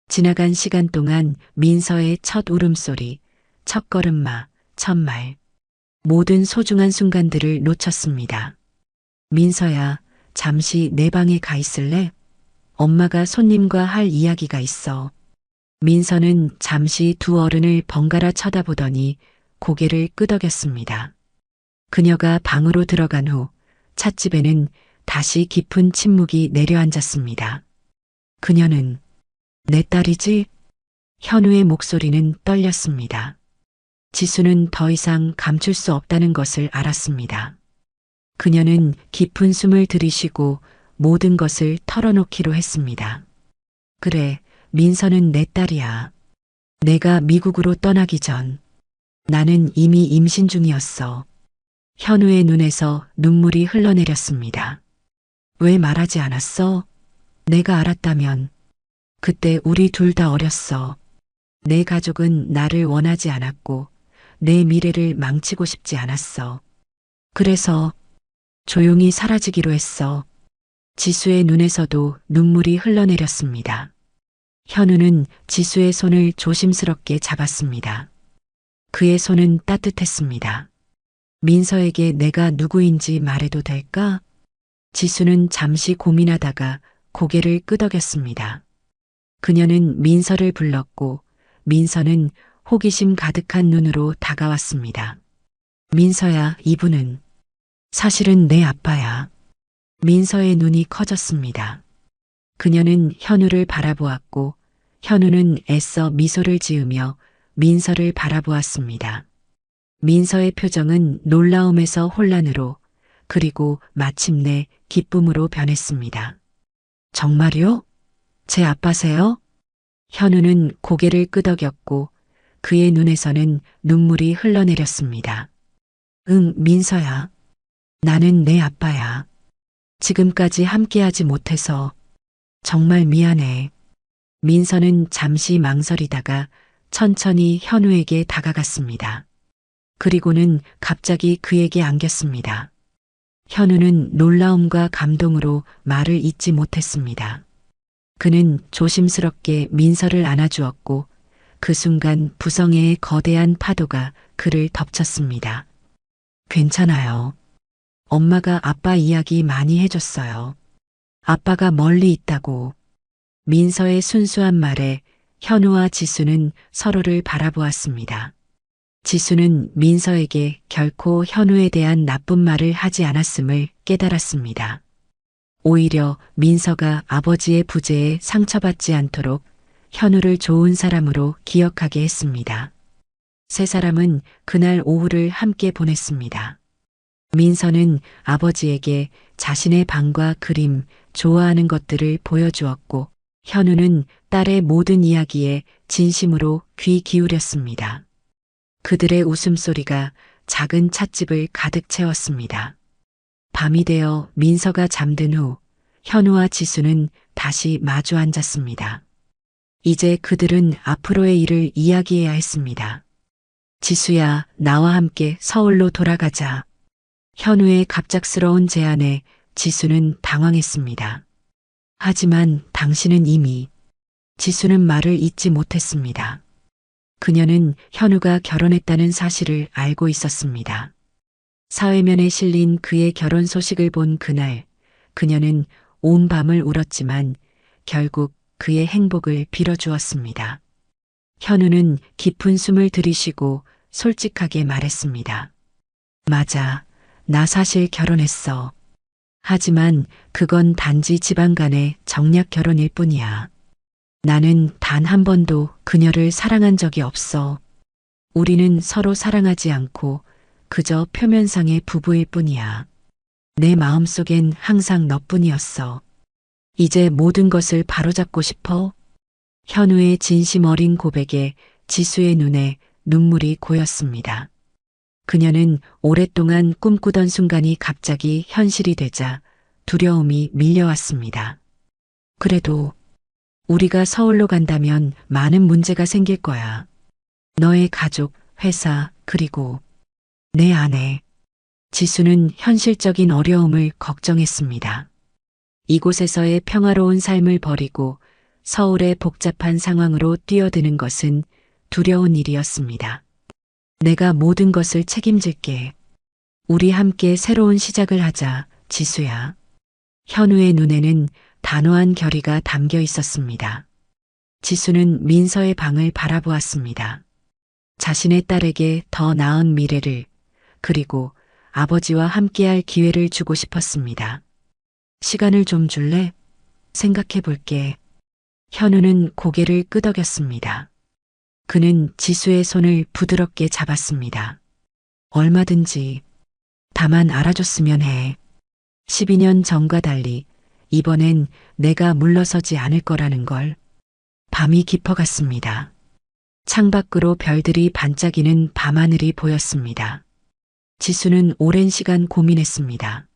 지나간 시간 동안 민서의 첫 울음소리, 첫 걸음마, 첫 말, 모든 소중한 순간들을 놓쳤습니다. 민서야, 잠시 내 방에 가 있을래? 엄마가 손님과 할 이야기가 있어. 민서는 잠시 두 어른을 번갈아 쳐다보더니 고개를 끄덕였습니다. 그녀가 방으로 들어간 후 찻집에는 다시 깊은 침묵이 내려앉았습니다. 그녀는 내 딸이지? 현우의 목소리는 떨렸습니다. 지수는 더 이상 감출 수 없다는 것을 알았습니다. 그녀는 깊은 숨을 들이쉬고 모든 것을 털어놓기로 했습니다. 그래, 민서는 내 딸이야. 내가 미국으로 떠나기 전 나는 이미 임신 중이었어. 현우의 눈에서 눈물이 흘러내렸습니다. 왜 말하지 않았어? 내가 알았다면. 그때 우리 둘 다 어렸어. 내 가족은 나를 원하지 않았고 내 미래를 망치고 싶지 않았어. 그래서 조용히 사라지기로 했어. 지수의 눈에서도 눈물이 흘러내렸습니다. 현우는 지수의 손을 조심스럽게 잡았습니다. 그의 손은 따뜻했습니다. 민서에게 내가 누구인지 말해도 될까? 지수는 잠시 고민하다가 고개를 끄덕였습니다. 그녀는 민서를 불렀고 민서는 호기심 가득한 눈으로 다가왔습니다. 민서야, 이분은 사실은 내 아빠야. 민서의 눈이 커졌습니다. 그녀는 현우를 바라보았고 현우는 애써 미소를 지으며 민서를 바라보았습니다. 민서의 표정은 놀라움에서 혼란으로 그리고 마침내 기쁨으로 변했습니다. 정말요? 제 아빠세요? 현우는 고개를 끄덕였고 그의 눈에서는 눈물이 흘러내렸습니다. 응, 민서야. 나는 내 아빠야. 지금까지 함께하지 못해서 정말 미안해. 민서는 잠시 망설이다가 천천히 현우에게 다가갔습니다. 그리고는 갑자기 그에게 안겼습니다. 현우는 놀라움과 감동으로 말을 잇지 못했습니다. 그는 조심스럽게 민서를 안아주었고 그 순간 부성애의 거대한 파도가 그를 덮쳤습니다. 괜찮아요. 엄마가 아빠 이야기 많이 해줬어요. 아빠가 멀리 있다고. 민서의 순수한 말에 현우와 지수는 서로를 바라보았습니다. 지수는 민서에게 결코 현우에 대한 나쁜 말을 하지 않았음을 깨달았습니다. 오히려 민서가 아버지의 부재에 상처받지 않도록 현우를 좋은 사람으로 기억하게 했습니다. 세 사람은 그날 오후를 함께 보냈습니다. 민서는 아버지에게 자신의 방과 그림, 좋아하는 것들을 보여주었고 현우는 딸의 모든 이야기에 진심으로 귀 기울였습니다. 그들의 웃음소리가 작은 찻집을 가득 채웠습니다. 밤이 되어 민서가 잠든 후 현우와 지수는 다시 마주 앉았습니다. 이제 그들은 앞으로의 일을 이야기해야 했습니다. 지수야, 나와 함께 서울로 돌아가자. 현우의 갑작스러운 제안에 지수는 당황했습니다. 하지만 당신은 이미. 지수는 말을 잇지 못했습니다. 그녀는 현우가 결혼했다는 사실을 알고 있었습니다. 사회면에 실린 그의 결혼 소식을 본 그날, 그녀는 온 밤을 울었지만 결국 그의 행복을 빌어주었습니다. 현우는 깊은 숨을 들이쉬고 솔직하게 말했습니다. 맞아, 나 사실 결혼했어. 하지만 그건 단지 집안 간의 정략 결혼일 뿐이야. 나는 단 한 번도 그녀를 사랑한 적이 없어. 우리는 서로 사랑하지 않고 그저 표면상의 부부일 뿐이야. 내 마음속엔 항상 너뿐이었어. 이제 모든 것을 바로잡고 싶어? 현우의 진심 어린 고백에 지수의 눈에 눈물이 고였습니다. 그녀는 오랫동안 꿈꾸던 순간이 갑자기 현실이 되자 두려움이 밀려왔습니다. 그래도 우리가 서울로 간다면 많은 문제가 생길 거야. 너의 가족, 회사, 그리고 내 아내. 지수는 현실적인 어려움을 걱정했습니다. 이곳에서의 평화로운 삶을 버리고 서울의 복잡한 상황으로 뛰어드는 것은 두려운 일이었습니다. 내가 모든 것을 책임질게. 우리 함께 새로운 시작을 하자, 지수야. 현우의 눈에는 단호한 결의가 담겨 있었습니다. 지수는 민서의 방을 바라보았습니다. 자신의 딸에게 더 나은 미래를, 그리고 아버지와 함께할 기회를 주고 싶었습니다. 시간을 좀 줄래? 생각해 볼게. 현우는 고개를 끄덕였습니다. 그는 지수의 손을 부드럽게 잡았습니다. 얼마든지. 다만 알아줬으면 해. 12년 전과 달리 이번엔 내가 물러서지 않을 거라는 걸. 밤이 깊어갔습니다. 창밖으로 별들이 반짝이는 밤하늘이 보였습니다. 지수는 오랜 시간 고민했습니다.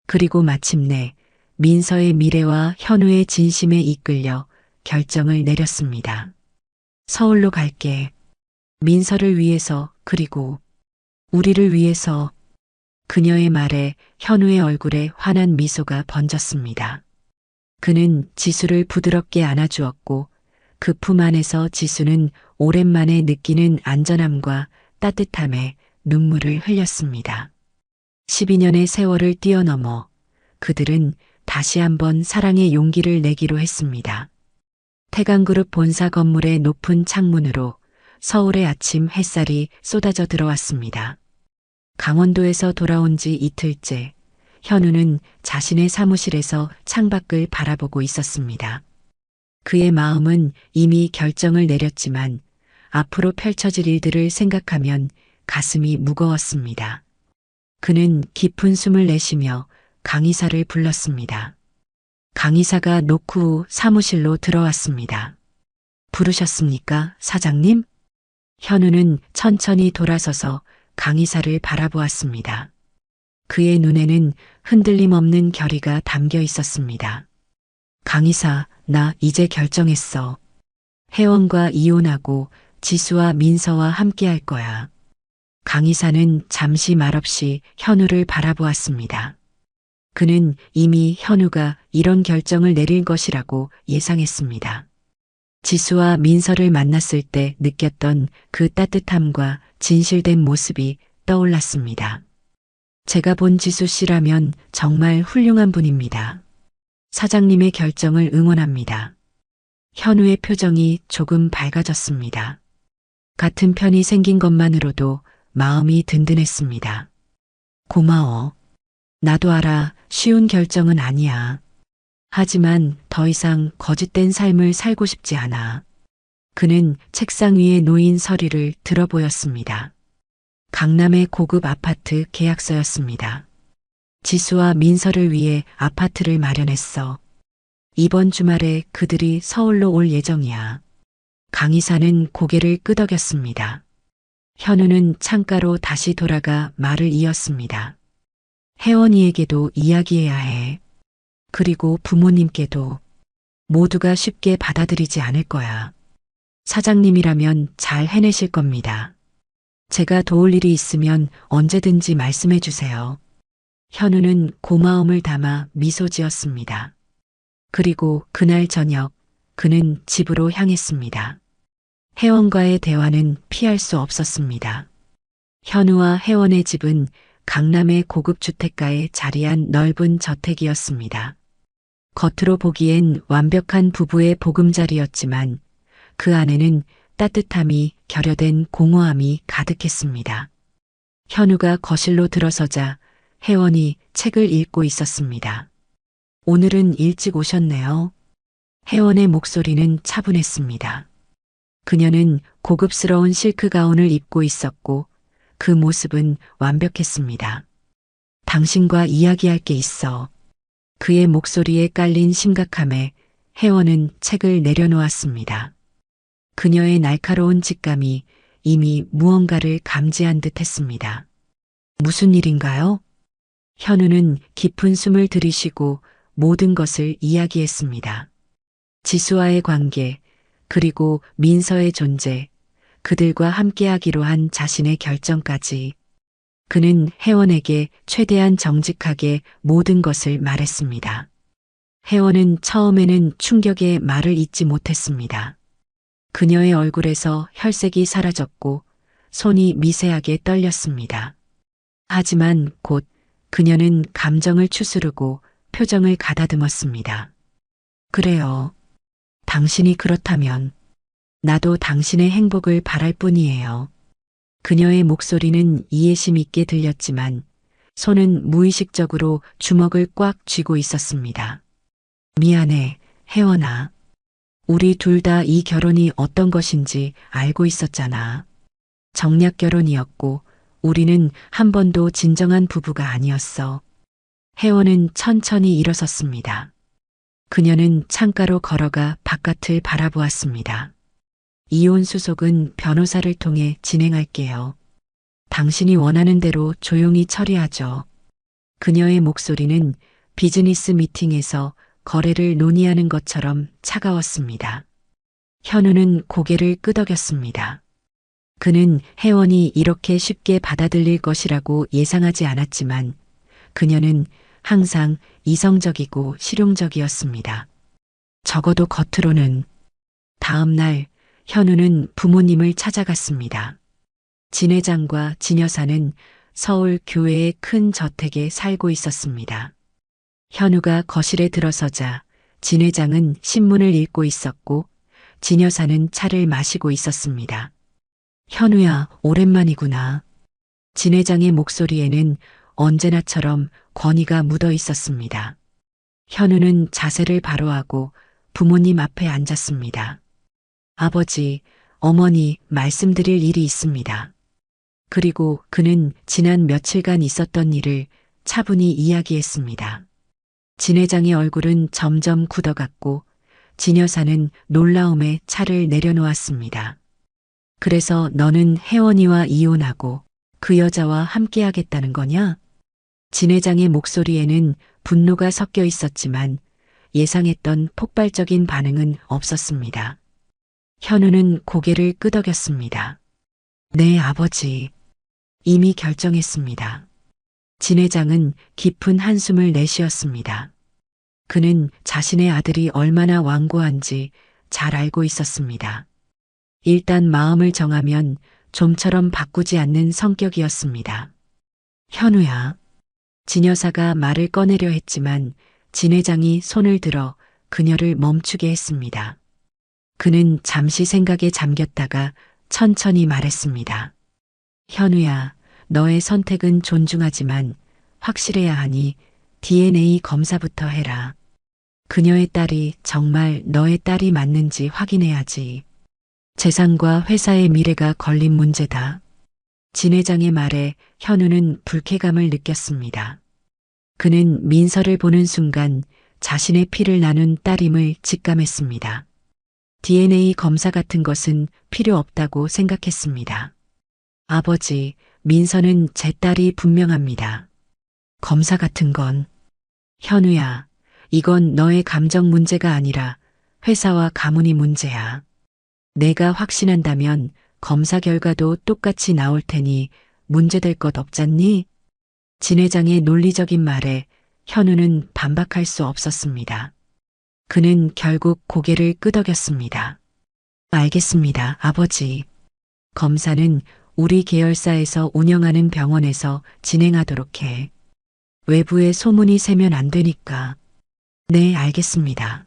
그리고 마침내 민서의 미래와 현우의 진심에 이끌려 결정을 내렸습니다. 서울로 갈게. 민서를 위해서, 그리고 우리를 위해서. 그녀의 말에 현우의 얼굴에 환한 미소가 번졌습니다. 그는 지수를 부드럽게 안아주었고 그 품 안에서 지수는 오랜만에 느끼는 안전함과 따뜻함에 눈물을 흘렸습니다. 12년의 세월을 뛰어넘어 그들은 다시 한번 사랑의 용기를 내기로 했습니다. 태강그룹 본사 건물의 높은 창문으로 서울의 아침 햇살이 쏟아져 들어왔습니다. 강원도에서 돌아온 지 이틀째, 현우는 자신의 사무실에서 창밖을 바라보고 있었습니다. 그의 마음은 이미 결정을 내렸지만 앞으로 펼쳐질 일들을 생각하면 가슴이 무거웠습니다. 그는 깊은 숨을 내쉬며 강의사를 불렀습니다. 강의사가 노크 후 사무실로 들어왔습니다. 부르셨습니까, 사장님? 현우는 천천히 돌아서서 강의사를 바라보았습니다. 그의 눈에는 흔들림 없는 결의가 담겨 있었습니다. 강의사, 나 이제 결정했어. 혜원과 이혼하고 지수와 민서와 함께 할 거야. 강의사는 잠시 말없이 현우를 바라보았습니다. 그는 이미 현우가 이런 결정을 내릴 것이라고 예상했습니다. 지수와 민서를 만났을 때 느꼈던 그 따뜻함과 진실된 모습이 떠올랐습니다. 제가 본 지수 씨라면 정말 훌륭한 분입니다. 사장님의 결정을 응원합니다. 현우의 표정이 조금 밝아졌습니다. 같은 편이 생긴 것만으로도 마음이 든든했습니다. 고마워. 나도 알아. 쉬운 결정은 아니야. 하지만 더 이상 거짓된 삶을 살고 싶지 않아. 그는 책상 위에 놓인 서류를 들어보였습니다. 강남의 고급 아파트 계약서였습니다. 지수와 민서를 위해 아파트를 마련했어. 이번 주말에 그들이 서울로 올 예정이야. 강 이사는 고개를 끄덕였습니다. 현우는 창가로 다시 돌아가 말을 이었습니다. 혜원이에게도 이야기해야 해. 그리고 부모님께도. 모두가 쉽게 받아들이지 않을 거야. 사장님이라면 잘 해내실 겁니다. 제가 도울 일이 있으면 언제든지 말씀해 주세요. 현우는 고마움을 담아 미소 지었습니다. 그리고 그날 저녁 그는 집으로 향했습니다. 혜원과의 대화는 피할 수 없었습니다. 현우와 혜원의 집은 강남의 고급 주택가에 자리한 넓은 저택이었습니다. 겉으로 보기엔 완벽한 부부의 보금자리였지만 그 안에는 따뜻함이 결여된 공허함이 가득했습니다. 현우가 거실로 들어서자 혜원이 책을 읽고 있었습니다. 오늘은 일찍 오셨네요. 혜원의 목소리는 차분했습니다. 그녀는 고급스러운 실크 가운을 입고 있었고 그 모습은 완벽했습니다. 당신과 이야기할 게 있어. 그의 목소리에 깔린 심각함에 혜원은 책을 내려놓았습니다. 그녀의 날카로운 직감이 이미 무언가를 감지한 듯 했습니다. 무슨 일인가요? 현우는 깊은 숨을 들이쉬고 모든 것을 이야기했습니다. 지수와의 관계, 그리고 민서의 존재, 그들과 함께하기로 한 자신의 결정까지. 그는 혜원에게 최대한 정직하게 모든 것을 말했습니다. 혜원은 처음에는 충격에 말을 잇지 못했습니다. 그녀의 얼굴에서 혈색이 사라졌고 손이 미세하게 떨렸습니다. 하지만 곧 그녀는 감정을 추스르고 표정을 가다듬었습니다. 그래요. 당신이 그렇다면 나도 당신의 행복을 바랄 뿐이에요. 그녀의 목소리는 이해심 있게 들렸지만 손은 무의식적으로 주먹을 꽉 쥐고 있었습니다. 미안해, 혜원아. 우리 둘 다 이 결혼이 어떤 것인지 알고 있었잖아. 정략 결혼이었고 우리는 한 번도 진정한 부부가 아니었어. 혜원은 천천히 일어섰습니다. 그녀는 창가로 걸어가 바깥을 바라보았습니다. 이혼 수속은 변호사를 통해 진행할게요. 당신이 원하는 대로 조용히 처리하죠. 그녀의 목소리는 비즈니스 미팅에서 거래를 논의하는 것처럼 차가웠습니다. 현우는 고개를 끄덕였습니다. 그는 혜원이 이렇게 쉽게 받아들일 것이라고 예상하지 않았지만 그녀는 항상 이성적이고 실용적이었습니다. 적어도 겉으로는. 다음 날 현우는 부모님을 찾아갔습니다. 진 회장과 진 여사는 서울 교회의 큰 저택에 살고 있었습니다. 현우가 거실에 들어서자 진 회장은 신문을 읽고 있었고 진 여사는 차를 마시고 있었습니다. 현우야, 오랜만이구나. 진 회장의 목소리에는 언제나처럼 권위가 묻어 있었습니다. 현우는 자세를 바로 하고 부모님 앞에 앉았습니다. 아버지, 어머니, 말씀드릴 일이 있습니다. 그리고 그는 지난 며칠간 있었던 일을 차분히 이야기했습니다. 진 회장의 얼굴은 점점 굳어갔고 진 여사는 놀라움에 차를 내려놓았습니다. 그래서 너는 혜원이와 이혼하고 그 여자와 함께하겠다는 거냐? 진 회장의 목소리에는 분노가 섞여 있었지만 예상했던 폭발적인 반응은 없었습니다. 현우는 고개를 끄덕였습니다. 네, 아버지. 이미 결정했습니다. 진 회장은 깊은 한숨을 내쉬었습니다. 그는 자신의 아들이 얼마나 완고한지 잘 알고 있었습니다. 일단 마음을 정하면 좀처럼 바꾸지 않는 성격이었습니다. 현우야. 진 여사가 말을 꺼내려 했지만 진 회장이 손을 들어 그녀를 멈추게 했습니다. 그는 잠시 생각에 잠겼다가 천천히 말했습니다. 현우야, 너의 선택은 존중하지만 확실해야 하니 DNA 검사부터 해라. 그녀의 딸이 정말 너의 딸이 맞는지 확인해야지. 재산과 회사의 미래가 걸린 문제다. 진 회장의 말에 현우는 불쾌감을 느꼈습니다. 그는 민서를 보는 순간 자신의 피를 나눈 딸임을 직감했습니다. DNA 검사 같은 것은 필요 없다고 생각했습니다. 아버지, 민서는 제 딸이 분명합니다. 검사 같은 건. 현우야, 이건 너의 감정 문제가 아니라 회사와 가문이 문제야. 내가 확신한다면 검사 결과도 똑같이 나올 테니 문제될 것 없잖니? 진 회장의 논리적인 말에 현우는 반박할 수 없었습니다. 그는 결국 고개를 끄덕였습니다. 알겠습니다, 아버지. 검사는 우리 계열사에서 운영하는 병원에서 진행하도록 해. 외부에 소문이 새면 안 되니까. 네, 알겠습니다.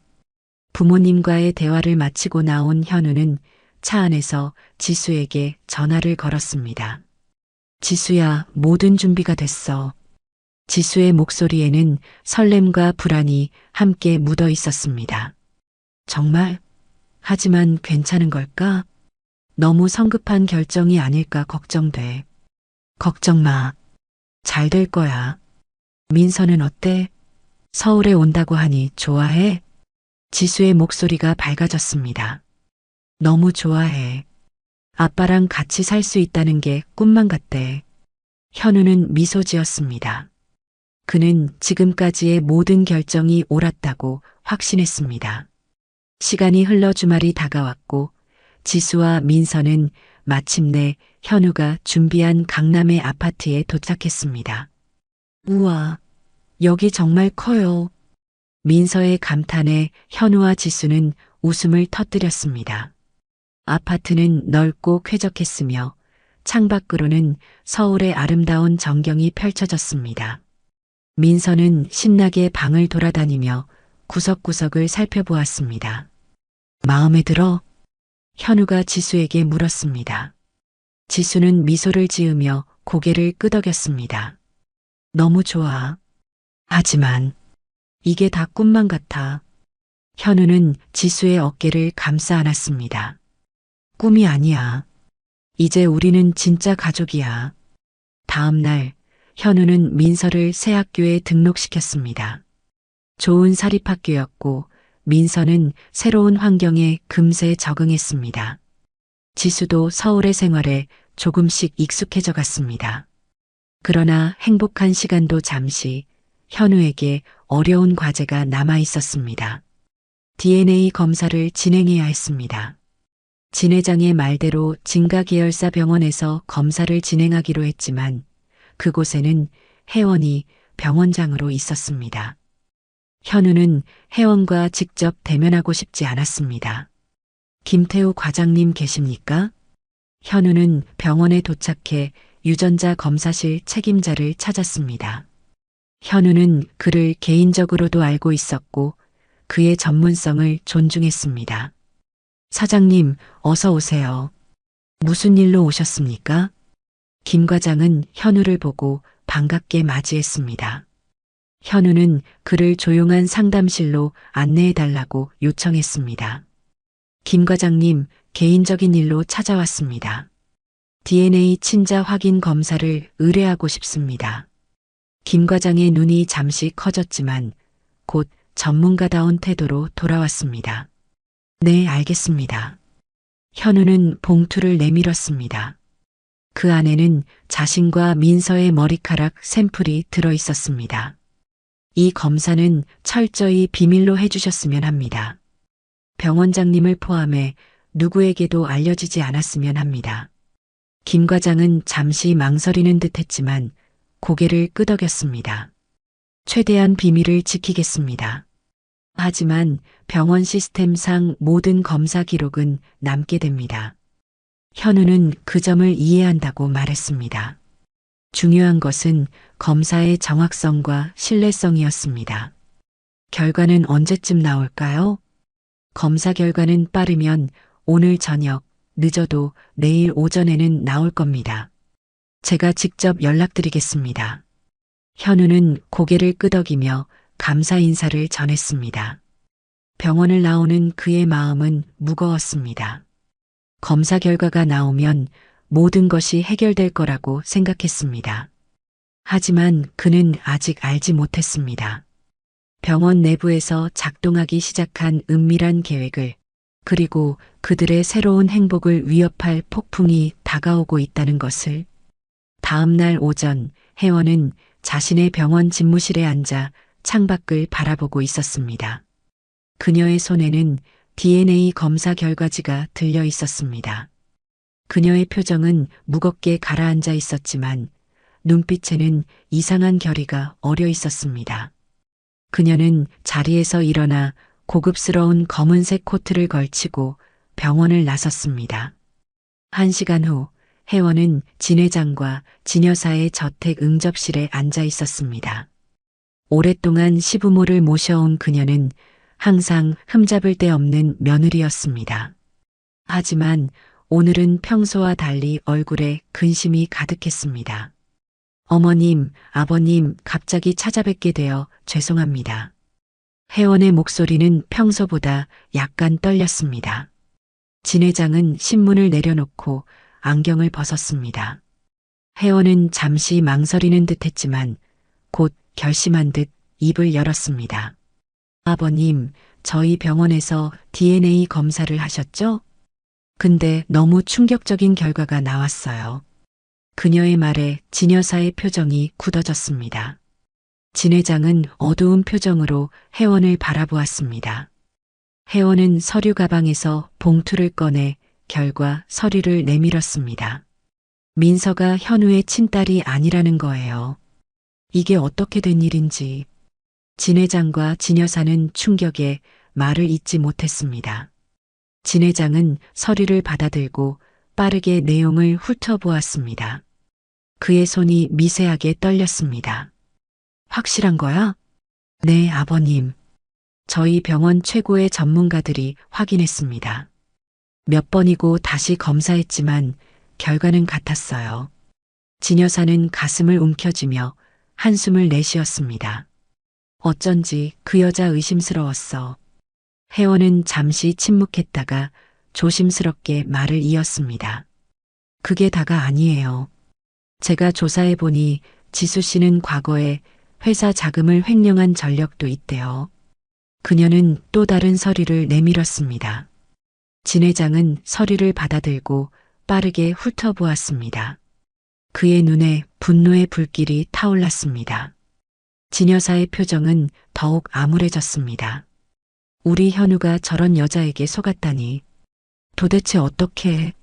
부모님과의 대화를 마치고 나온 현우는 차 안에서 지수에게 전화를 걸었습니다. 지수야, 모든 준비가 됐어. 지수의 목소리에는 설렘과 불안이 함께 묻어 있었습니다. 정말? 하지만 괜찮은 걸까? 너무 성급한 결정이 아닐까 걱정돼. 걱정 마. 잘 될 거야. 민서는 어때? 서울에 온다고 하니 좋아해? 지수의 목소리가 밝아졌습니다. 너무 좋아해. 아빠랑 같이 살 수 있다는 게 꿈만 같대. 현우는 미소 지었습니다. 그는 지금까지의 모든 결정이 옳았다고 확신했습니다. 시간이 흘러 주말이 다가왔고 지수와 민서는 마침내 현우가 준비한 강남의 아파트에 도착했습니다. 우와, 여기 정말 커요. 민서의 감탄에 현우와 지수는 웃음을 터뜨렸습니다. 아파트는 넓고 쾌적했으며 창밖으로는 서울의 아름다운 전경이 펼쳐졌습니다. 민서는 신나게 방을 돌아다니며 구석구석을 살펴보았습니다. 마음에 들어? 현우가 지수에게 물었습니다. 지수는 미소를 지으며 고개를 끄덕였습니다. 너무 좋아. 하지만 이게 다 꿈만 같아. 현우는 지수의 어깨를 감싸 안았습니다. 꿈이 아니야. 이제 우리는 진짜 가족이야. 다음 날 현우는 민서를 새 학교에 등록시켰습니다. 좋은 사립학교였고 민서는 새로운 환경에 금세 적응했습니다. 지수도 서울의 생활에 조금씩 익숙해져 갔습니다. 그러나 행복한 시간도 잠시 현우에게 어려운 과제가 남아 있었습니다. DNA 검사를 진행해야 했습니다. 진 회장의 말대로 진가 계열사 병원에서 검사를 진행하기로 했지만 그곳에는 혜원이 병원장으로 있었습니다. 현우는 혜원과 직접 대면하고 싶지 않았습니다. 김태우 과장님 계십니까? 현우는 병원에 도착해 유전자 검사실 책임자를 찾았습니다. 현우는 그를 개인적으로도 알고 있었고 그의 전문성을 존중했습니다. 사장님, 어서 오세요. 무슨 일로 오셨습니까? 김 과장은 현우를 보고 반갑게 맞이했습니다. 현우는 그를 조용한 상담실로 안내해달라고 요청했습니다. 김 과장님, 개인적인 일로 찾아왔습니다. DNA 친자 확인 검사를 의뢰하고 싶습니다. 김 과장의 눈이 잠시 커졌지만 곧 전문가다운 태도로 돌아왔습니다. 네, 알겠습니다. 현우는 봉투를 내밀었습니다. 그 안에는 자신과 민서의 머리카락 샘플이 들어 있었습니다. 이 검사는 철저히 비밀로 해주셨으면 합니다. 병원장님을 포함해 누구에게도 알려지지 않았으면 합니다. 김 과장은 잠시 망설이는 듯 했지만 고개를 끄덕였습니다. 최대한 비밀을 지키겠습니다. 하지만 병원 시스템상 모든 검사 기록은 남게 됩니다. 현우는 그 점을 이해한다고 말했습니다. 중요한 것은 검사의 정확성과 신뢰성이었습니다. 결과는 언제쯤 나올까요? 검사 결과는 빠르면 오늘 저녁, 늦어도 내일 오전에는 나올 겁니다. 제가 직접 연락드리겠습니다. 현우는 고개를 끄덕이며 감사 인사를 전했습니다. 병원을 나오는 그의 마음은 무거웠습니다. 검사 결과가 나오면 모든 것이 해결될 거라고 생각했습니다. 하지만 그는 아직 알지 못했습니다. 병원 내부에서 작동하기 시작한 은밀한 계획을, 그리고 그들의 새로운 행복을 위협할 폭풍이 다가오고 있다는 것을. 다음 날 오전, 혜원은 자신의 병원 집무실에 앉아 창밖을 바라보고 있었습니다. 그녀의 손에는 DNA 검사 결과지가 들려 있었습니다. 그녀의 표정은 무겁게 가라앉아 있었지만 눈빛에는 이상한 결의가 어려 있었습니다. 그녀는 자리에서 일어나 고급스러운 검은색 코트를 걸치고 병원을 나섰습니다. 1시간 후 혜원은 진 회장과 진 여사의 저택 응접실에 앉아 있었습니다. 오랫동안 시부모를 모셔온 그녀는 항상 흠잡을 데 없는 며느리였습니다. 하지만 오늘은 평소와 달리 얼굴에 근심이 가득했습니다. 어머님, 아버님, 갑자기 찾아뵙게 되어 죄송합니다. 혜원의 목소리는 평소보다 약간 떨렸습니다. 진 회장은 신문을 내려놓고 안경을 벗었습니다. 혜원은 잠시 망설이는 듯 했지만 곧 결심한 듯 입을 열었습니다. 아버님, 저희 병원에서 DNA 검사를 하셨죠? 근데 너무 충격적인 결과가 나왔어요. 그녀의 말에 진 여사의 표정이 굳어졌습니다. 진 회장은 어두운 표정으로 혜원을 바라보았습니다. 혜원은 서류 가방에서 봉투를 꺼내 결과 서류를 내밀었습니다. 민서가 현우의 친딸이 아니라는 거예요. 이게 어떻게 된 일인지. 진 회장과 진 여사는 충격에 말을 잇지 못했습니다. 진 회장은 서류를 받아들고 빠르게 내용을 훑어보았습니다. 그의 손이 미세하게 떨렸습니다. 확실한 거야? 네, 아버님. 저희 병원 최고의 전문가들이 확인했습니다. 몇 번이고 다시 검사했지만 결과는 같았어요. 진 여사는 가슴을 움켜쥐며 한숨을 내쉬었습니다. 어쩐지 그 여자 의심스러웠어. 혜원은 잠시 침묵했다가 조심스럽게 말을 이었습니다. 그게 다가 아니에요. 제가 조사해보니 지수 씨는 과거에 회사 자금을 횡령한 전력도 있대요. 그녀는 또 다른 서류를 내밀었습니다. 진 회장은 서류를 받아들고 빠르게 훑어보았습니다. 그의 눈에 분노의 불길이 타올랐습니다. 진 여사의 표정은 더욱 암울해졌습니다. 우리 현우가 저런 여자에게 속았다니. 도대체 어떻게.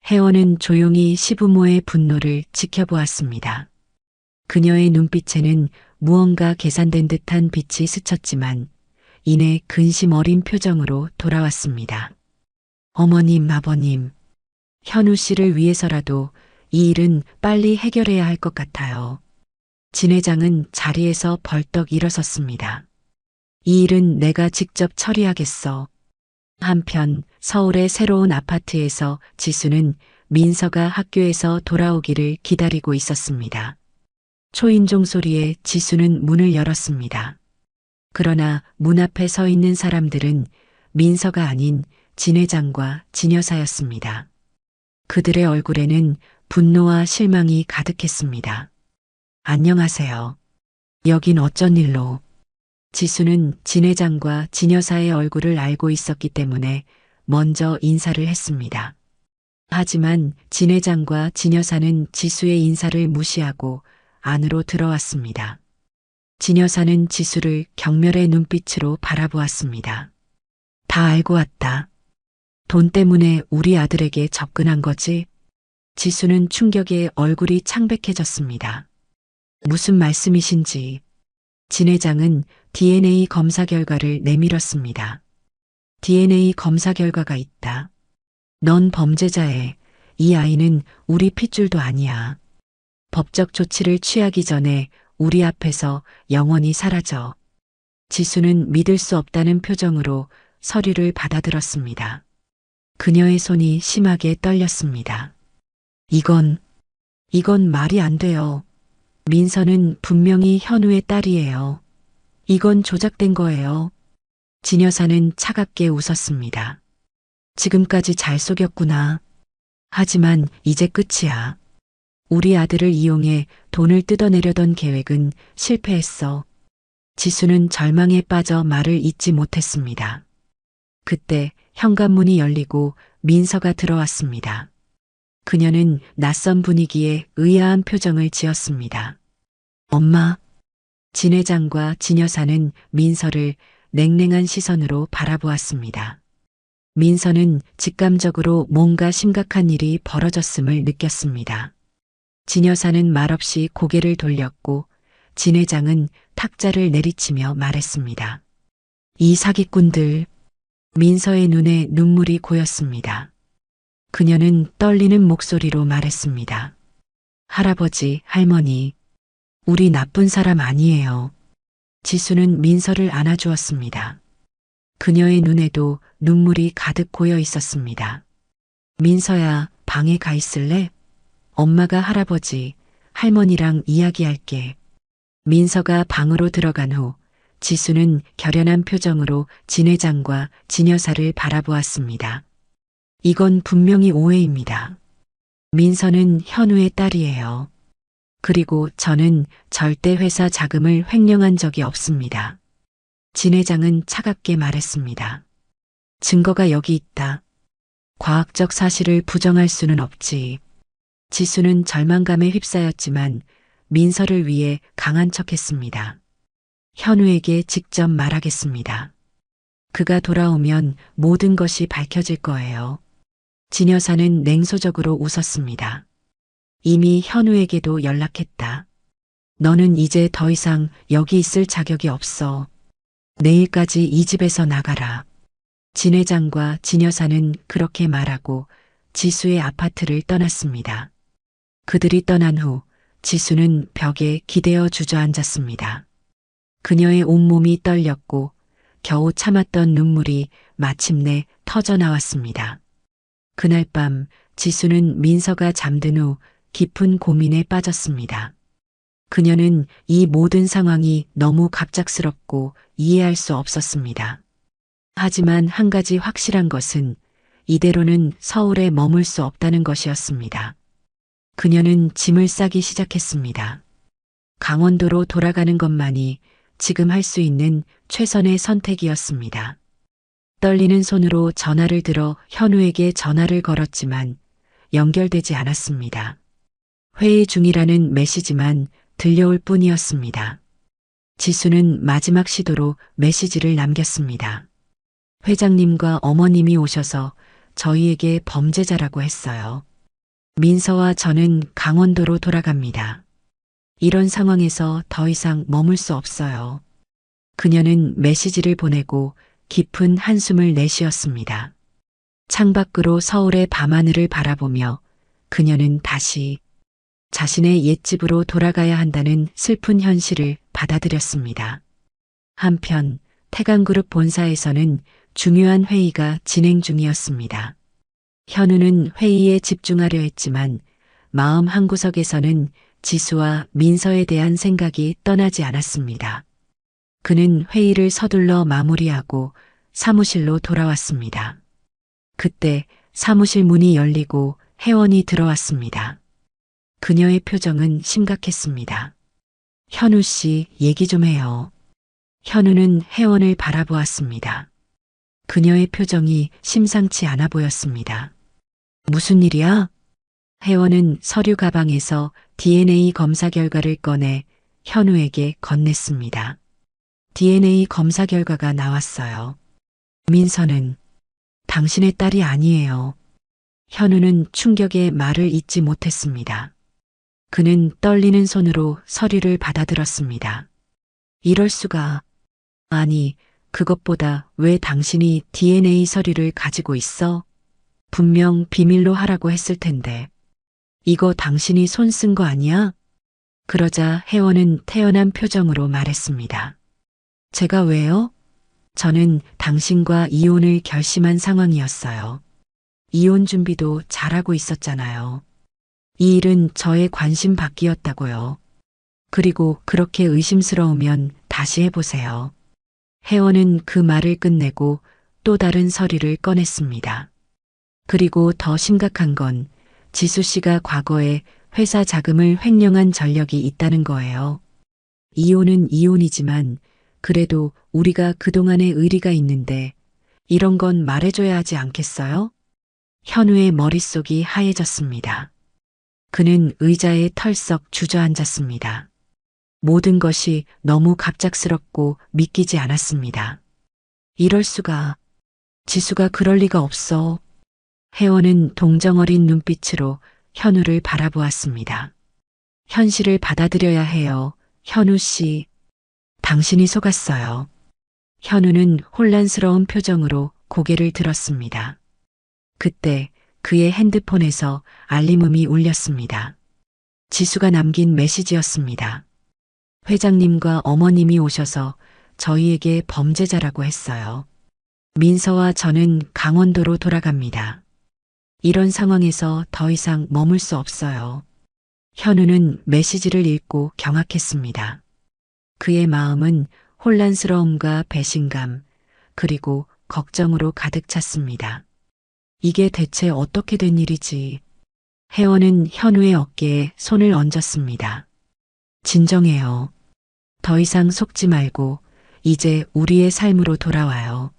혜원은 조용히 시부모의 분노를 지켜보았습니다. 그녀의 눈빛에는 무언가 계산된 듯한 빛이 스쳤지만 이내 근심 어린 표정으로 돌아왔습니다. 어머님, 아버님, 현우 씨를 위해서라도 이 일은 빨리 해결해야 할 것 같아요. 진 회장은 자리에서 벌떡 일어섰습니다. 이 일은 내가 직접 처리하겠어. 한편 서울의 새로운 아파트에서 지수는 민서가 학교에서 돌아오기를 기다리고 있었습니다. 초인종 소리에 지수는 문을 열었습니다. 그러나 문 앞에 서 있는 사람들은 민서가 아닌 진 회장과 진 여사였습니다. 그들의 얼굴에는 분노와 실망이 가득했습니다. 안녕하세요. 여긴 어쩐 일로. 지수는 진 회장과 진 여사의 얼굴을 알고 있었기 때문에 먼저 인사를 했습니다. 하지만 진 회장과 진 여사는 지수의 인사를 무시하고 안으로 들어왔습니다. 진 여사는 지수를 경멸의 눈빛으로 바라보았습니다. 다 알고 왔다. 돈 때문에 우리 아들에게 접근한 거지? 지수는 충격에 얼굴이 창백해졌습니다. 무슨 말씀이신지. 진 회장은 DNA 검사 결과를 내밀었습니다. DNA 검사 결과가 있다. 넌 범죄자에 이 아이는 우리 핏줄도 아니야. 법적 조치를 취하기 전에 우리 앞에서 영원히 사라져. 지수는 믿을 수 없다는 표정으로 서류를 받아들었습니다. 그녀의 손이 심하게 떨렸습니다. 이건 말이 안 돼요. 민서는 분명히 현우의 딸이에요. 이건 조작된 거예요. 진 여사는 차갑게 웃었습니다. 지금까지 잘 속였구나. 하지만 이제 끝이야. 우리 아들을 이용해 돈을 뜯어내려던 계획은 실패했어. 지수는 절망에 빠져 말을 잇지 못했습니다. 그때 현관문이 열리고 민서가 들어왔습니다. 그녀는 낯선 분위기에 의아한 표정을 지었습니다. 엄마. 진 회장과 진 여사는 민서를 냉랭한 시선으로 바라보았습니다. 민서는 직감적으로 뭔가 심각한 일이 벌어졌음을 느꼈습니다. 진 여사는 말없이 고개를 돌렸고 진 회장은 탁자를 내리치며 말했습니다. 이 사기꾼들. 민서의 눈에 눈물이 고였습니다. 그녀는 떨리는 목소리로 말했습니다. 할아버지, 할머니, 우리 나쁜 사람 아니에요. 지수는 민서를 안아주었습니다. 그녀의 눈에도 눈물이 가득 고여 있었습니다. 민서야, 방에 가 있을래? 엄마가 할아버지, 할머니랑 이야기할게. 민서가 방으로 들어간 후 지수는 결연한 표정으로 진 회장과 진 여사를 바라보았습니다. 이건 분명히 오해입니다. 민서는 현우의 딸이에요. 그리고 저는 절대 회사 자금을 횡령한 적이 없습니다. 진 회장은 차갑게 말했습니다. 증거가 여기 있다. 과학적 사실을 부정할 수는 없지. 지수는 절망감에 휩싸였지만 민서를 위해 강한 척했습니다. 현우에게 직접 말하겠습니다. 그가 돌아오면 모든 것이 밝혀질 거예요. 진 여사는 냉소적으로 웃었습니다. 이미 현우에게도 연락했다. 너는 이제 더 이상 여기 있을 자격이 없어. 내일까지 이 집에서 나가라. 진 회장과 진 여사는 그렇게 말하고 지수의 아파트를 떠났습니다. 그들이 떠난 후 지수는 벽에 기대어 주저앉았습니다. 그녀의 온몸이 떨렸고 겨우 참았던 눈물이 마침내 터져 나왔습니다. 그날 밤 지수는 민서가 잠든 후 깊은 고민에 빠졌습니다. 그녀는 이 모든 상황이 너무 갑작스럽고 이해할 수 없었습니다. 하지만 한 가지 확실한 것은 이대로는 서울에 머물 수 없다는 것이었습니다. 그녀는 짐을 싸기 시작했습니다. 강원도로 돌아가는 것만이 지금 할 수 있는 최선의 선택이었습니다. 떨리는 손으로 전화를 들어 현우에게 전화를 걸었지만 연결되지 않았습니다. 회의 중이라는 메시지만 들려올 뿐이었습니다. 지수는 마지막 시도로 메시지를 남겼습니다. 회장님과 어머님이 오셔서 저희에게 범죄자라고 했어요. 민서와 저는 강원도로 돌아갑니다. 이런 상황에서 더 이상 머물 수 없어요. 그녀는 메시지를 보내고 깊은 한숨을 내쉬었습니다. 창밖으로 서울의 밤하늘을 바라보며 그녀는 다시 자신의 옛집으로 돌아가야 한다는 슬픈 현실을 받아들였습니다. 한편 태강그룹 본사에서는 중요한 회의가 진행 중이었습니다. 현우는 회의에 집중하려 했지만 마음 한구석에서는 지수와 민서에 대한 생각이 떠나지 않았습니다. 그는 회의를 서둘러 마무리하고 사무실로 돌아왔습니다. 그때 사무실 문이 열리고 혜원이 들어왔습니다. 그녀의 표정은 심각했습니다. 현우 씨, 얘기 좀 해요. 현우는 혜원을 바라보았습니다. 그녀의 표정이 심상치 않아 보였습니다. 무슨 일이야? 혜원은 서류 가방에서 DNA 검사 결과를 꺼내 현우에게 건넸습니다. DNA 검사 결과가 나왔어요. 민서는 당신의 딸이 아니에요. 현우는 충격에 말을 잇지 못했습니다. 그는 떨리는 손으로 서류를 받아들었습니다. 이럴 수가. 아니, 그것보다 왜 당신이 DNA 서류를 가지고 있어? 분명 비밀로 하라고 했을 텐데. 이거 당신이 손 쓴 거 아니야? 그러자 혜원은 태연한 표정으로 말했습니다. 제가 왜요? 저는 당신과 이혼을 결심한 상황이었어요. 이혼 준비도 잘하고 있었잖아요. 이 일은 저의 관심 밖이었다고요. 그리고 그렇게 의심스러우면 다시 해보세요. 혜원은 그 말을 끝내고 또 다른 서류를 꺼냈습니다. 그리고 더 심각한 건 지수 씨가 과거에 회사 자금을 횡령한 전력이 있다는 거예요. 이혼은 이혼이지만 그래도 우리가 그동안의 의리가 있는데 이런 건 말해줘야 하지 않겠어요? 현우의 머릿속이 하얘졌습니다. 그는 의자에 털썩 주저앉았습니다. 모든 것이 너무 갑작스럽고 믿기지 않았습니다. 이럴 수가. 지수가 그럴 리가 없어. 혜원은 동정어린 눈빛으로 현우를 바라보았습니다. 현실을 받아들여야 해요. 현우 씨. 당신이 속았어요. 현우는 혼란스러운 표정으로 고개를 들었습니다. 그때 그의 핸드폰에서 알림음이 울렸습니다. 지수가 남긴 메시지였습니다. 회장님과 어머님이 오셔서 저희에게 범죄자라고 했어요. 민서와 저는 강원도로 돌아갑니다. 이런 상황에서 더 이상 머물 수 없어요. 현우는 메시지를 읽고 경악했습니다. 그의 마음은 혼란스러움과 배신감, 그리고 걱정으로 가득 찼습니다. 이게 대체 어떻게 된 일이지? 혜원은 현우의 어깨에 손을 얹었습니다. 진정해요. 더 이상 속지 말고 이제 우리의 삶으로 돌아와요.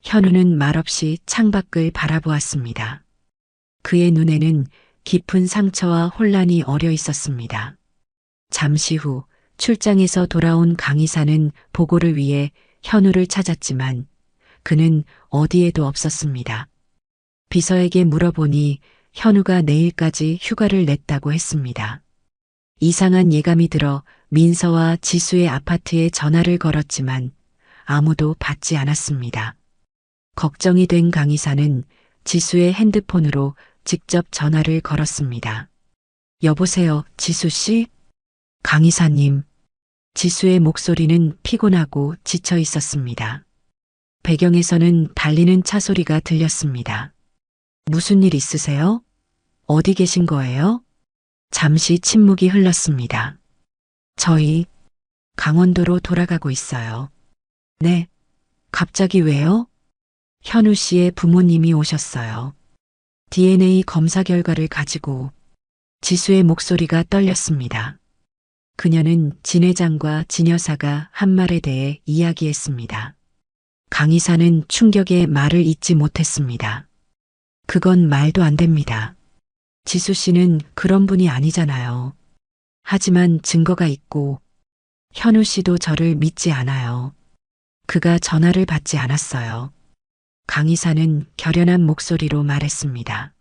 현우는 말없이 창밖을 바라보았습니다. 그의 눈에는 깊은 상처와 혼란이 어려 있었습니다. 잠시 후 출장에서 돌아온 강의사는 보고를 위해 현우를 찾았지만 그는 어디에도 없었습니다. 비서에게 물어보니 현우가 내일까지 휴가를 냈다고 했습니다. 이상한 예감이 들어 민서와 지수의 아파트에 전화를 걸었지만 아무도 받지 않았습니다. 걱정이 된 강의사는 지수의 핸드폰으로 직접 전화를 걸었습니다. 여보세요, 지수 씨? 강의사님. 지수의 목소리는 피곤하고 지쳐 있었습니다. 배경에서는 달리는 차 소리가 들렸습니다. 무슨 일 있으세요? 어디 계신 거예요? 잠시 침묵이 흘렀습니다. 저희 강원도로 돌아가고 있어요. 네. 갑자기 왜요? 현우 씨의 부모님이 오셨어요. DNA 검사 결과를 가지고. 지수의 목소리가 떨렸습니다. 그녀는 진 회장과 진 여사가 한 말에 대해 이야기했습니다. 강 이사는 충격에 말을 잇지 못했습니다. 그건 말도 안 됩니다. 지수 씨는 그런 분이 아니잖아요. 하지만 증거가 있고 현우 씨도 저를 믿지 않아요. 그가 전화를 받지 않았어요. 강 이사는 결연한 목소리로 말했습니다.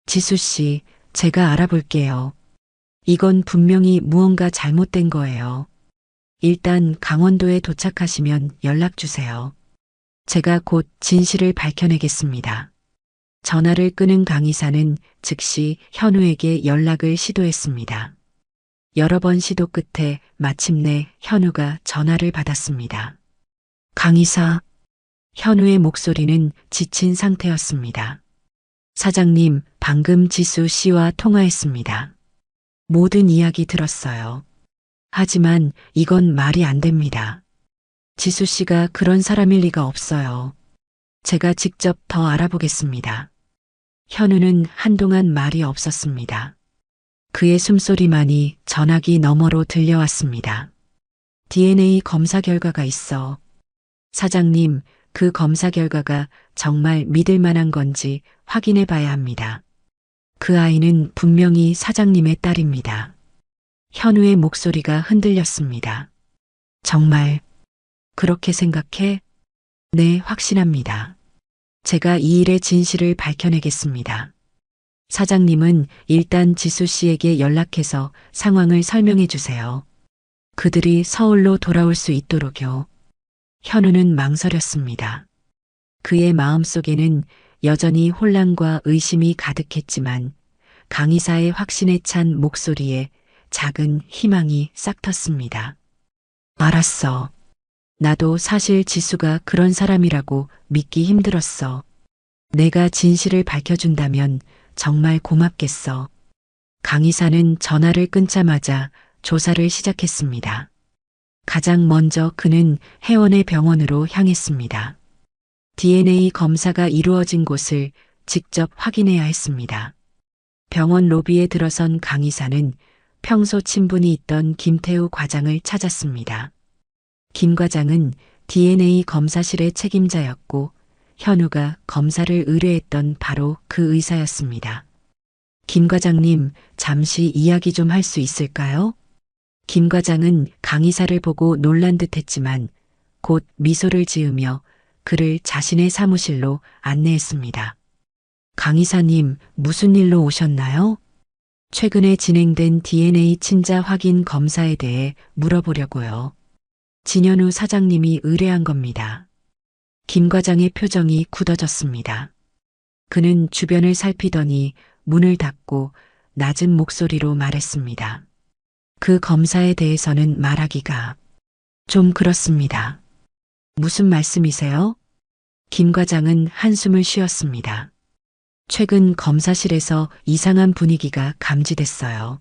지수 씨, 제가 알아볼게요. 이건 분명히 무언가 잘못된 거예요. 일단 강원도에 도착하시면 연락 주세요. 제가 곧 진실을 밝혀내겠습니다. 전화를 끊은 강 이사는 즉시 현우에게 연락을 시도했습니다. 여러 번 시도 끝에 마침내 현우가 전화를 받았습니다. 강 이사. 현우의 목소리는 지친 상태였습니다. 사장님, 방금 지수 씨와 통화했습니다. 모든 이야기 들었어요. 하지만 이건 말이 안 됩니다. 지수 씨가 그런 사람일 리가 없어요. 제가 직접 더 알아보겠습니다. 현우는 한동안 말이 없었습니다. 그의 숨소리만이 전화기 너머로 들려왔습니다. DNA 검사 결과가 있어. 사장님, 그 검사 결과가 정말 믿을 만한 건지 확인해 봐야 합니다. 그 아이는 분명히 사장님의 딸입니다. 현우의 목소리가 흔들렸습니다. 정말 그렇게 생각해? 네, 확신합니다. 제가 이 일의 진실을 밝혀내겠습니다. 사장님은 일단 지수 씨에게 연락해서 상황을 설명해 주세요. 그들이 서울로 돌아올 수 있도록요. 현우는 망설였습니다. 그의 마음속에는 여전히 혼란과 의심이 가득했지만 강 이사의 확신에 찬 목소리에 작은 희망이 싹 텄습니다. 알았어. 나도 사실 지수가 그런 사람이라고 믿기 힘들었어. 내가 진실을 밝혀준다면 정말 고맙겠어. 강 이사는 전화를 끊자마자 조사를 시작했습니다. 가장 먼저 그는 혜원의 병원으로 향했습니다. DNA 검사가 이루어진 곳을 직접 확인해야 했습니다. 병원 로비에 들어선 강 이사는 평소 친분이 있던 김태우 과장을 찾았습니다. 김 과장은 DNA 검사실의 책임자였고 현우가 검사를 의뢰했던 바로 그 의사였습니다. 김 과장님, 잠시 이야기 좀 할 수 있을까요? 김 과장은 강 이사를 보고 놀란 듯 했지만 곧 미소를 지으며 그를 자신의 사무실로 안내했습니다. 강 이사님, 무슨 일로 오셨나요? 최근에 진행된 DNA 친자 확인 검사에 대해 물어보려고요. 진현우 사장님이 의뢰한 겁니다. 김 과장의 표정이 굳어졌습니다. 그는 주변을 살피더니 문을 닫고 낮은 목소리로 말했습니다. 그 검사에 대해서는 말하기가 좀 그렇습니다. 무슨 말씀이세요? 김 과장은 한숨을 쉬었습니다. 최근 검사실에서 이상한 분위기가 감지됐어요.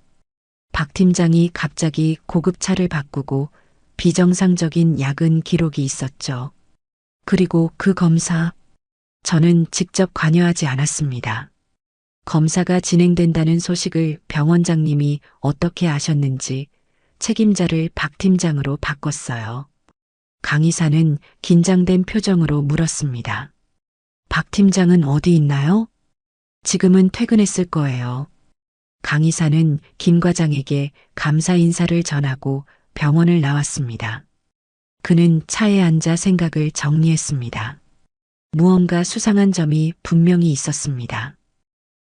박 팀장이 갑자기 고급차를 바꾸고 비정상적인 야근 기록이 있었죠. 그리고 그 검사, 저는 직접 관여하지 않았습니다. 검사가 진행된다는 소식을 병원장님이 어떻게 아셨는지 책임자를 박 팀장으로 바꿨어요. 강 이사는 긴장된 표정으로 물었습니다. 박 팀장은 어디 있나요? 지금은 퇴근했을 거예요. 강 이사는 김 과장에게 감사 인사를 전하고 병원을 나왔습니다. 그는 차에 앉아 생각을 정리했습니다. 무언가 수상한 점이 분명히 있었습니다.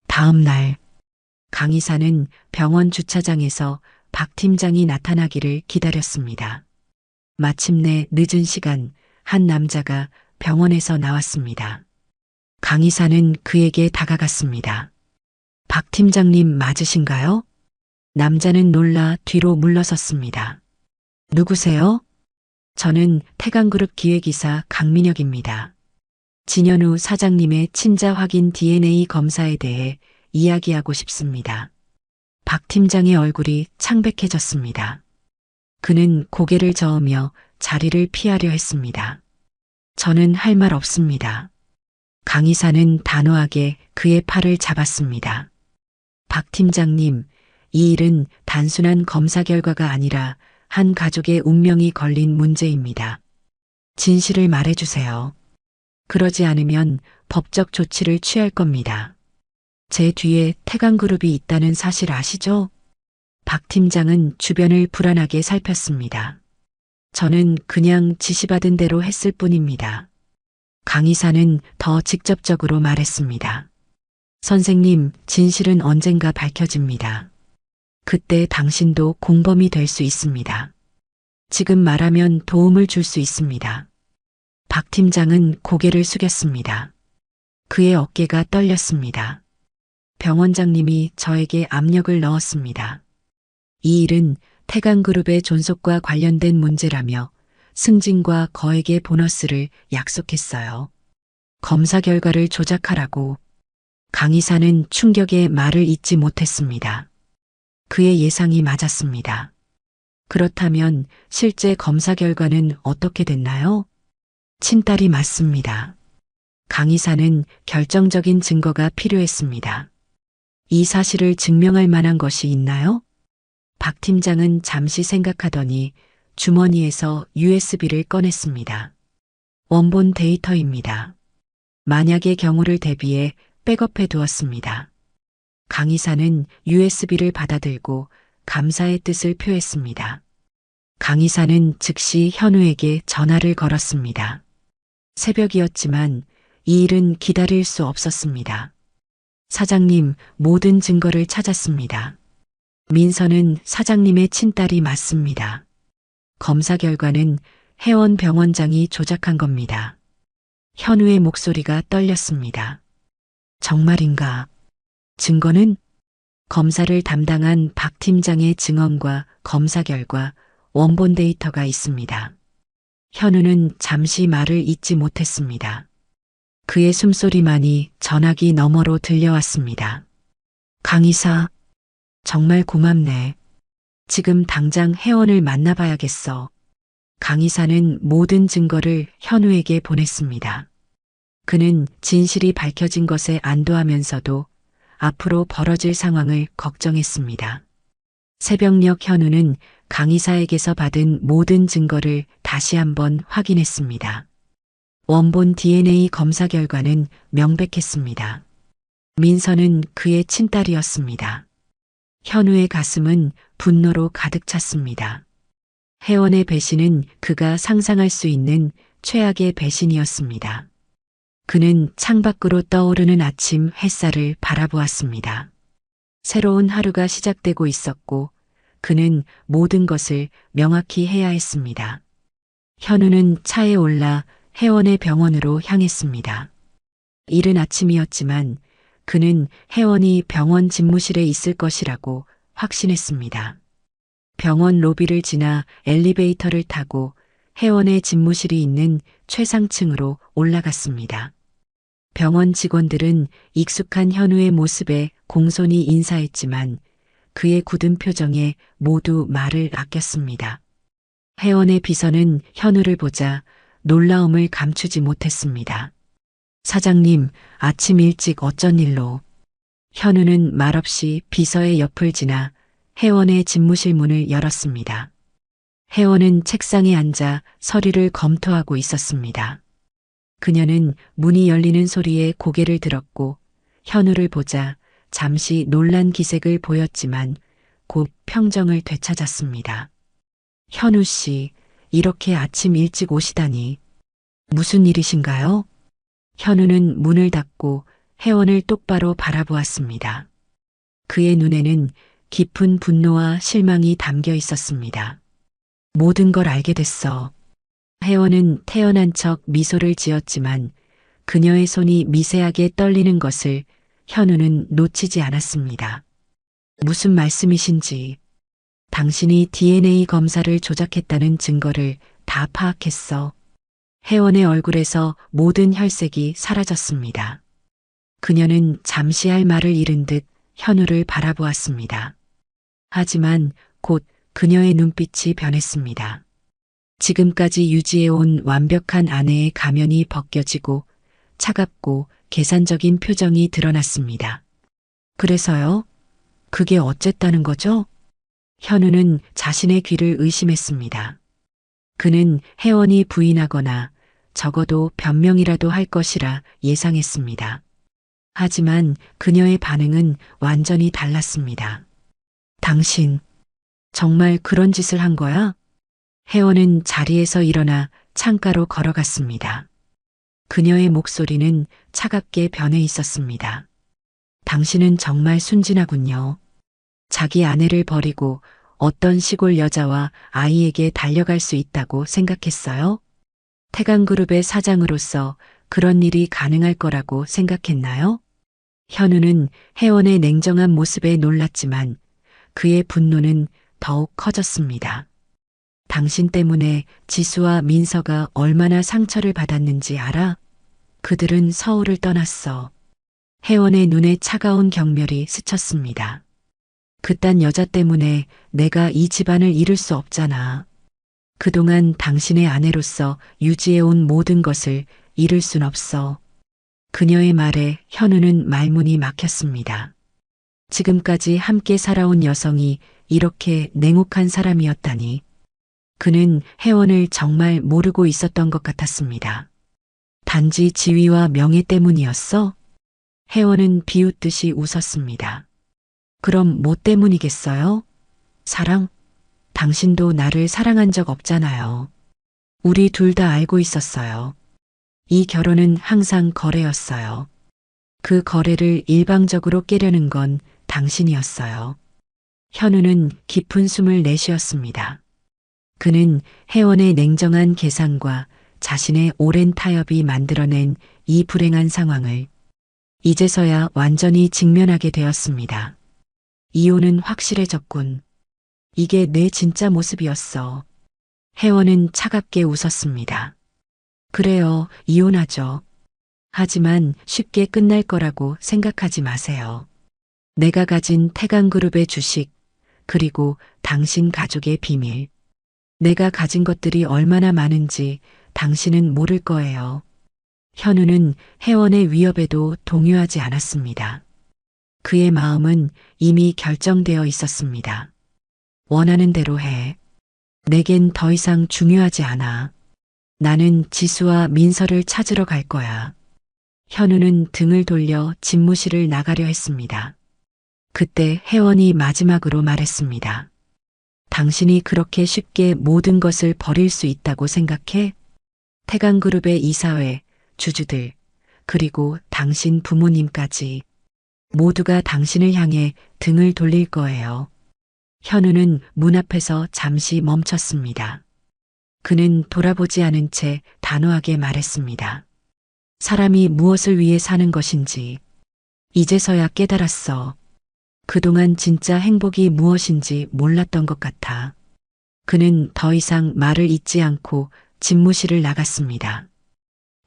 다음 날, 강 이사는 병원 주차장에서 박 팀장이 나타나기를 기다렸습니다. 마침내 늦은 시간 한 남자가 병원에서 나왔습니다. 강 이사는 그에게 다가갔습니다. 박 팀장님 맞으신가요? 남자는 놀라 뒤로 물러섰습니다. 누구세요? 저는 태강그룹 기획이사 강민혁입니다. 진현우 사장님의 친자 확인 DNA 검사에 대해 이야기하고 싶습니다. 박 팀장의 얼굴이 창백해졌습니다. 그는 고개를 저으며 자리를 피하려 했습니다. 저는 할 말 없습니다. 강 이사는 단호하게 그의 팔을 잡았습니다. 박 팀장님, 이 일은 단순한 검사 결과가 아니라 한 가족의 운명이 걸린 문제입니다. 진실을 말해주세요. 그러지 않으면 법적 조치를 취할 겁니다. 제 뒤에 태강그룹이 있다는 사실 아시죠? 박 팀장은 주변을 불안하게 살폈습니다. 저는 그냥 지시받은 대로 했을 뿐입니다. 강 이사는 더 직접적으로 말했습니다. 선생님, 진실은 언젠가 밝혀집니다. 그때 당신도 공범이 될 수 있습니다. 지금 말하면 도움을 줄 수 있습니다. 박 팀장은 고개를 숙였습니다. 그의 어깨가 떨렸습니다. 병원장님이 저에게 압력을 넣었습니다. 이 일은 태강그룹의 존속과 관련된 문제라며 승진과 거액의 보너스를 약속했어요. 검사 결과를 조작하라고. 강 이사는 충격에 말을 잇지 못했습니다. 그의 예상이 맞았습니다. 그렇다면 실제 검사 결과는 어떻게 됐나요? 친딸이 맞습니다. 강 이사는 결정적인 증거가 필요했습니다. 이 사실을 증명할 만한 것이 있나요? 박 팀장은 잠시 생각하더니 주머니에서 USB를 꺼냈습니다. 원본 데이터입니다. 만약의 경우를 대비해 백업해 두었습니다. 강 이사는 USB를 받아들고 감사의 뜻을 표했습니다. 강 이사는 즉시 현우에게 전화를 걸었습니다. 새벽이었지만 이 일은 기다릴 수 없었습니다. 사장님, 모든 증거를 찾았습니다. 민서는 사장님의 친딸이 맞습니다. 검사 결과는 혜원 병원장이 조작한 겁니다. 현우의 목소리가 떨렸습니다. 정말인가? 증거는? 검사를 담당한 박 팀장의 증언과 검사 결과, 원본 데이터가 있습니다. 현우는 잠시 말을 잇지 못했습니다. 그의 숨소리만이 전화기 너머로 들려왔습니다. 강의사, 정말 고맙네. 지금 당장 혜원을 만나봐야겠어. 강의사는 모든 증거를 현우에게 보냈습니다. 그는 진실이 밝혀진 것에 안도하면서도 앞으로 벌어질 상황을 걱정했습니다. 새벽녘 현우는 강의사에게서 받은 모든 증거를 다시 한번 확인했습니다. 원본 DNA 검사 결과는 명백했습니다. 민서는 그의 친딸이었습니다. 현우의 가슴은 분노로 가득 찼습니다. 혜원의 배신은 그가 상상할 수 있는 최악의 배신이었습니다. 그는 창밖으로 떠오르는 아침 햇살을 바라보았습니다. 새로운 하루가 시작되고 있었고 그는 모든 것을 명확히 해야 했습니다. 현우는 차에 올라 혜원의 병원으로 향했습니다. 이른 아침이었지만 그는 혜원이 병원 집무실에 있을 것이라고 확신했습니다. 병원 로비를 지나 엘리베이터를 타고 혜원의 집무실이 있는 최상층으로 올라갔습니다. 병원 직원들은 익숙한 현우의 모습에 공손히 인사했지만 그의 굳은 표정에 모두 말을 아꼈습니다. 혜원의 비서는 현우를 보자 놀라움을 감추지 못했습니다. 사장님, 아침 일찍 어쩐 일로? 현우는 말없이 비서의 옆을 지나 혜원의 집무실 문을 열었습니다. 혜원은 책상에 앉아 서류를 검토하고 있었습니다. 그녀는 문이 열리는 소리에 고개를 들었고 현우를 보자 잠시 놀란 기색을 보였지만 곧 평정을 되찾았습니다. 현우 씨, 이렇게 아침 일찍 오시다니. 무슨 일이신가요? 현우는 문을 닫고 혜원을 똑바로 바라보았습니다. 그의 눈에는 깊은 분노와 실망이 담겨 있었습니다. 모든 걸 알게 됐어. 혜원은 태연한 척 미소를 지었지만 그녀의 손이 미세하게 떨리는 것을 현우는 놓치지 않았습니다. 무슨 말씀이신지. 당신이 DNA 검사를 조작했다는 증거를 다 파악했어. 혜원의 얼굴에서 모든 혈색이 사라졌습니다. 그녀는 잠시 할 말을 잃은 듯 현우를 바라보았습니다. 하지만 곧 그녀의 눈빛이 변했습니다. 지금까지 유지해온 완벽한 아내의 가면이 벗겨지고 차갑고 계산적인 표정이 드러났습니다. 그래서요? 그게 어쨌다는 거죠? 현우는 자신의 귀를 의심했습니다. 그는 혜원이 부인하거나 적어도 변명이라도 할 것이라 예상했습니다. 하지만 그녀의 반응은 완전히 달랐습니다. 당신, 정말 그런 짓을 한 거야? 혜원은 자리에서 일어나 창가로 걸어갔습니다. 그녀의 목소리는 차갑게 변해 있었습니다. 당신은 정말 순진하군요. 자기 아내를 버리고 어떤 시골 여자와 아이에게 달려갈 수 있다고 생각했어요? 태강그룹의 사장으로서 그런 일이 가능할 거라고 생각했나요? 현우는 혜원의 냉정한 모습에 놀랐지만 그의 분노는 더욱 커졌습니다. 당신 때문에 지수와 민서가 얼마나 상처를 받았는지 알아? 그들은 서울을 떠났어. 혜원의 눈에 차가운 경멸이 스쳤습니다. 그딴 여자 때문에 내가 이 집안을 이룰 수 없잖아. 그동안 당신의 아내로서 유지해온 모든 것을 잃을 순 없어. 그녀의 말에 현우는 말문이 막혔습니다. 지금까지 함께 살아온 여성이 이렇게 냉혹한 사람이었다니. 그는 혜원을 정말 모르고 있었던 것 같았습니다. 단지 지위와 명예 때문이었어? 혜원은 비웃듯이 웃었습니다. 그럼 뭐 때문이겠어요? 사랑? 당신도 나를 사랑한 적 없잖아요. 우리 둘 다 알고 있었어요. 이 결혼은 항상 거래였어요. 그 거래를 일방적으로 깨려는 건 당신이었어요. 현우는 깊은 숨을 내쉬었습니다. 그는 혜원의 냉정한 계산과 자신의 오랜 타협이 만들어낸 이 불행한 상황을 이제서야 완전히 직면하게 되었습니다. 이혼은 확실해졌군. 이게 내 진짜 모습이었어. 혜원은 차갑게 웃었습니다. 그래요, 이혼하죠. 하지만 쉽게 끝날 거라고 생각하지 마세요. 내가 가진 태강그룹의 주식, 그리고 당신 가족의 비밀. 내가 가진 것들이 얼마나 많은지 당신은 모를 거예요. 현우는 혜원의 위협에도 동요하지 않았습니다. 그의 마음은 이미 결정되어 있었습니다. 원하는 대로 해. 내겐 더 이상 중요하지 않아. 나는 지수와 민서를 찾으러 갈 거야. 현우는 등을 돌려 집무실을 나가려 했습니다. 그때 혜원이 마지막으로 말했습니다. 당신이 그렇게 쉽게 모든 것을 버릴 수 있다고 생각해? 태강그룹의 이사회, 주주들, 그리고 당신 부모님까지 모두가 당신을 향해 등을 돌릴 거예요. 현우는 문 앞에서 잠시 멈췄습니다. 그는 돌아보지 않은 채 단호하게 말했습니다. 사람이 무엇을 위해 사는 것인지 이제서야 깨달았어. 그동안 진짜 행복이 무엇인지 몰랐던 것 같아. 그는 더 이상 말을 잇지 않고 집무실을 나갔습니다.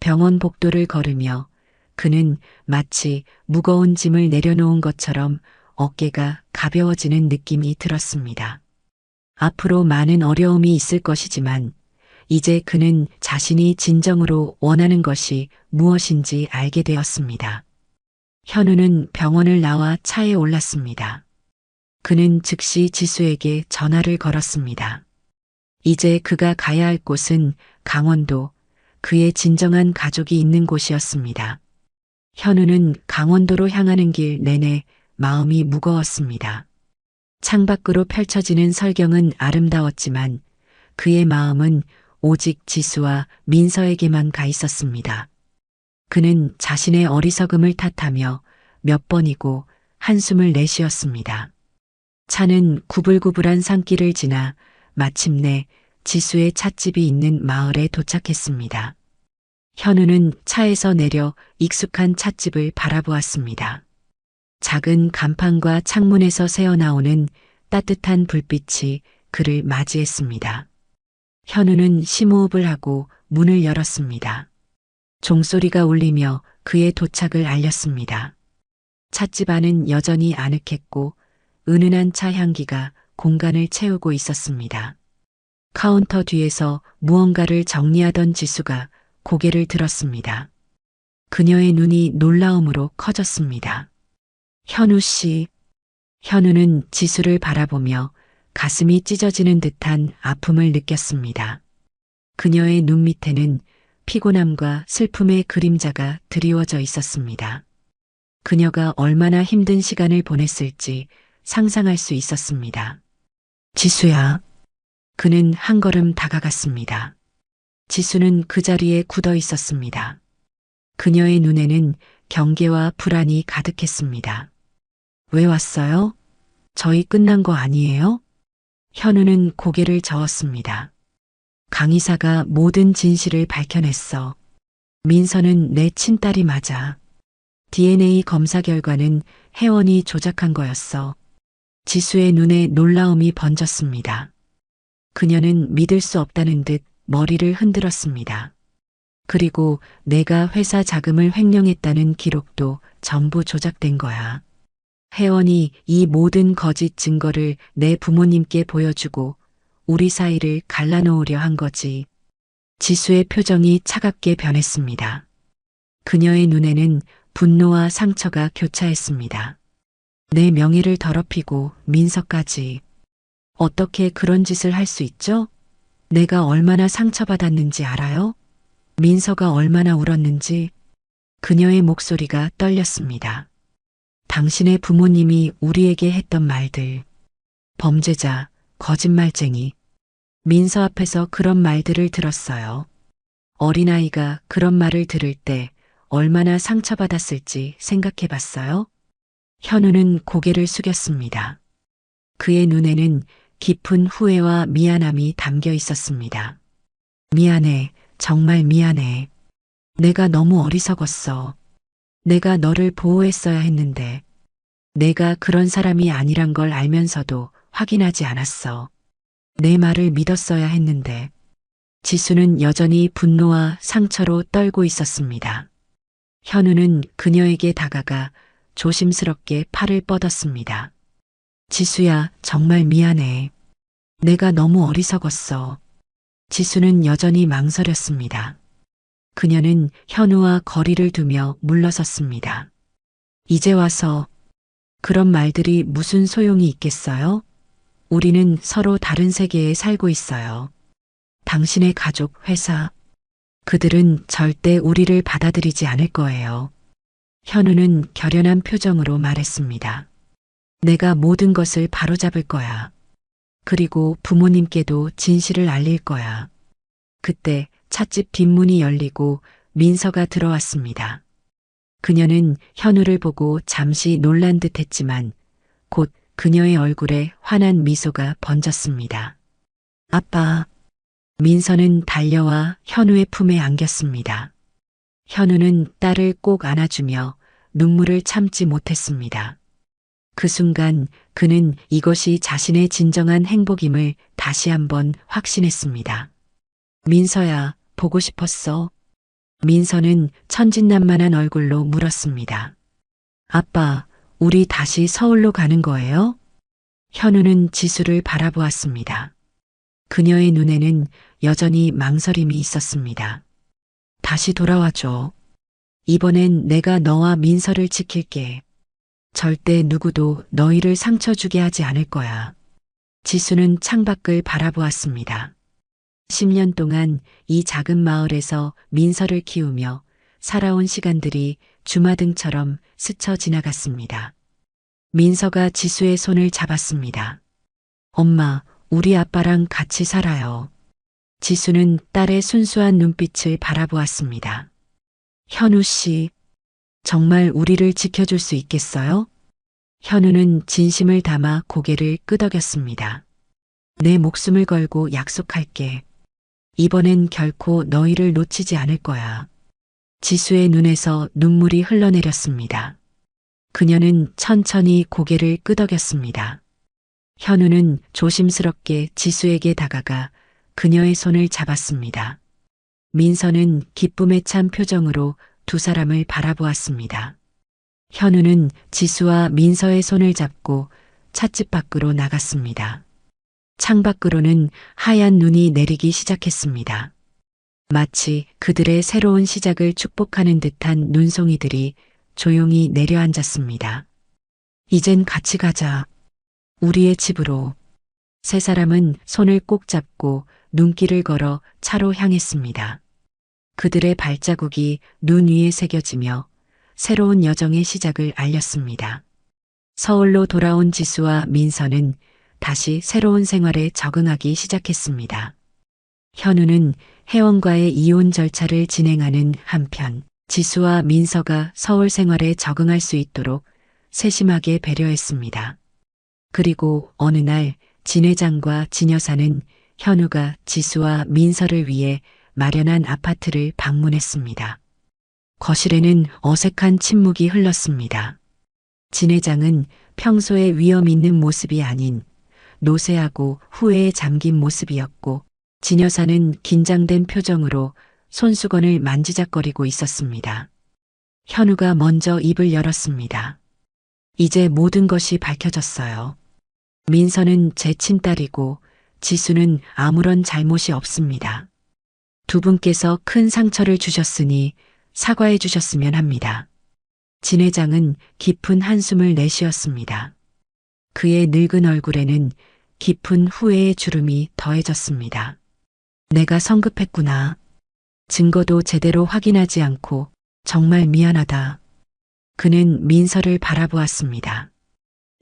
병원 복도를 걸으며 그는 마치 무거운 짐을 내려놓은 것처럼 어깨가 가벼워지는 느낌이 들었습니다. 앞으로 많은 어려움이 있을 것이지만 이제 그는 자신이 진정으로 원하는 것이 무엇인지 알게 되었습니다. 현우는 병원을 나와 차에 올랐습니다. 그는 즉시 지수에게 전화를 걸었습니다. 이제 그가 가야 할 곳은 강원도, 그의 진정한 가족이 있는 곳이었습니다. 현우는 강원도로 향하는 길 내내 마음이 무거웠습니다. 창밖으로 펼쳐지는 설경은 아름다웠지만 그의 마음은 오직 지수와 민서에게만 가 있었습니다. 그는 자신의 어리석음을 탓하며 몇 번이고 한숨을 내쉬었습니다. 차는 구불구불한 산길을 지나 마침내 지수의 찻집이 있는 마을에 도착했습니다. 현우는 차에서 내려 익숙한 찻집을 바라보았습니다. 작은 간판과 창문에서 새어나오는 따뜻한 불빛이 그를 맞이했습니다. 현우는 심호흡을 하고 문을 열었습니다. 종소리가 울리며 그의 도착을 알렸습니다. 찻집 안은 여전히 아늑했고 은은한 차 향기가 공간을 채우고 있었습니다. 카운터 뒤에서 무언가를 정리하던 지수가 고개를 들었습니다. 그녀의 눈이 놀라움으로 커졌습니다. 현우 씨. 현우는 지수를 바라보며 가슴이 찢어지는 듯한 아픔을 느꼈습니다. 그녀의 눈 밑에는 피곤함과 슬픔의 그림자가 드리워져 있었습니다. 그녀가 얼마나 힘든 시간을 보냈을지 상상할 수 있었습니다. 지수야. 그는 한 걸음 다가갔습니다. 지수는 그 자리에 굳어 있었습니다. 그녀의 눈에는 경계와 불안이 가득했습니다. 왜 왔어요? 저희 끝난 거 아니에요? 현우는 고개를 저었습니다. 강의사가 모든 진실을 밝혀냈어. 민서는 내 친딸이 맞아. DNA 검사 결과는 혜원이 조작한 거였어. 지수의 눈에 놀라움이 번졌습니다. 그녀는 믿을 수 없다는 듯 머리를 흔들었습니다. 그리고 내가 회사 자금을 횡령했다는 기록도 전부 조작된 거야. 혜원이 이 모든 거짓 증거를 내 부모님께 보여주고 우리 사이를 갈라놓으려 한 거지. 지수의 표정이 차갑게 변했습니다. 그녀의 눈에는 분노와 상처가 교차했습니다. 내 명예를 더럽히고 민서까지. 어떻게 그런 짓을 할 수 있죠? 내가 얼마나 상처받았는지 알아요? 민서가 얼마나 울었는지. 그녀의 목소리가 떨렸습니다. 당신의 부모님이 우리에게 했던 말들. 범죄자, 거짓말쟁이. 민서 앞에서 그런 말들을 들었어요. 어린아이가 그런 말을 들을 때 얼마나 상처받았을지 생각해 봤어요? 현우는 고개를 숙였습니다. 그의 눈에는 깊은 후회와 미안함이 담겨 있었습니다. 미안해, 정말 미안해. 내가 너무 어리석었어. 내가 너를 보호했어야 했는데, 내가 그런 사람이 아니란 걸 알면서도 확인하지 않았어. 내 말을 믿었어야 했는데, 지수는 여전히 분노와 상처로 떨고 있었습니다. 현우는 그녀에게 다가가 조심스럽게 팔을 뻗었습니다. 지수야, 정말 미안해. 내가 너무 어리석었어. 지수는 여전히 망설였습니다. 그녀는 현우와 거리를 두며 물러섰습니다. 이제 와서 그런 말들이 무슨 소용이 있겠어요? 우리는 서로 다른 세계에 살고 있어요. 당신의 가족, 회사, 그들은 절대 우리를 받아들이지 않을 거예요. 현우는 결연한 표정으로 말했습니다. 내가 모든 것을 바로잡을 거야. 그리고 부모님께도 진실을 알릴 거야. 그때 찻집 뒷문이 열리고 민서가 들어왔습니다. 그녀는 현우를 보고 잠시 놀란 듯 했지만 곧 그녀의 얼굴에 환한 미소가 번졌습니다. 아빠. 민서는 달려와 현우의 품에 안겼습니다. 현우는 딸을 꼭 안아주며 눈물을 참지 못했습니다. 그 순간 그는 이것이 자신의 진정한 행복임을 다시 한번 확신했습니다. 민서야, 보고 싶었어? 민서는 천진난만한 얼굴로 물었습니다. 아빠, 우리 다시 서울로 가는 거예요? 현우는 지수를 바라보았습니다. 그녀의 눈에는 여전히 망설임이 있었습니다. 다시 돌아와줘. 이번엔 내가 너와 민서를 지킬게. 절대 누구도 너희를 상처 주게 하지 않을 거야. 지수는 창밖을 바라보았습니다. 10년 동안 이 작은 마을에서 민서를 키우며 살아온 시간들이 주마등처럼 스쳐 지나갔습니다. 민서가 지수의 손을 잡았습니다. 엄마, 우리 아빠랑 같이 살아요. 지수는 딸의 순수한 눈빛을 바라보았습니다. 현우 씨, 정말 우리를 지켜줄 수 있겠어요? 현우는 진심을 담아 고개를 끄덕였습니다. 내 목숨을 걸고 약속할게. 이번엔 결코 너희를 놓치지 않을 거야. 지수의 눈에서 눈물이 흘러내렸습니다. 그녀는 천천히 고개를 끄덕였습니다. 현우는 조심스럽게 지수에게 다가가 그녀의 손을 잡았습니다. 민서는 기쁨에 찬 표정으로 두 사람을 바라보았습니다. 현우는 지수와 민서의 손을 잡고 찻집 밖으로 나갔습니다. 창밖으로는 하얀 눈이 내리기 시작했습니다. 마치 그들의 새로운 시작을 축복하는 듯한 눈송이들이 조용히 내려앉았습니다. 이젠 같이 가자. 우리의 집으로. 세 사람은 손을 꼭 잡고 눈길을 걸어 차로 향했습니다. 그들의 발자국이 눈 위에 새겨지며 새로운 여정의 시작을 알렸습니다. 서울로 돌아온 지수와 민서는 다시 새로운 생활에 적응하기 시작했습니다. 현우는 혜원과의 이혼 절차를 진행하는 한편 지수와 민서가 서울 생활에 적응할 수 있도록 세심하게 배려했습니다. 그리고 어느 날 진 회장과 진 여사는 현우가 지수와 민서를 위해 마련한 아파트를 방문했습니다. 거실에는 어색한 침묵이 흘렀습니다. 진 회장은 평소에 위험 있는 모습이 아닌 노쇠하고 후회에 잠긴 모습이었고 진 여사는 긴장된 표정으로 손수건을 만지작거리고 있었습니다. 현우가 먼저 입을 열었습니다. 이제 모든 것이 밝혀졌어요. 민서는 제 친딸이고 지수는 아무런 잘못이 없습니다. 두 분께서 큰 상처를 주셨으니 사과해 주셨으면 합니다. 진 회장은 깊은 한숨을 내쉬었습니다. 그의 늙은 얼굴에는 깊은 후회의 주름이 더해졌습니다. 내가 성급했구나. 증거도 제대로 확인하지 않고 정말 미안하다. 그는 민서를 바라보았습니다.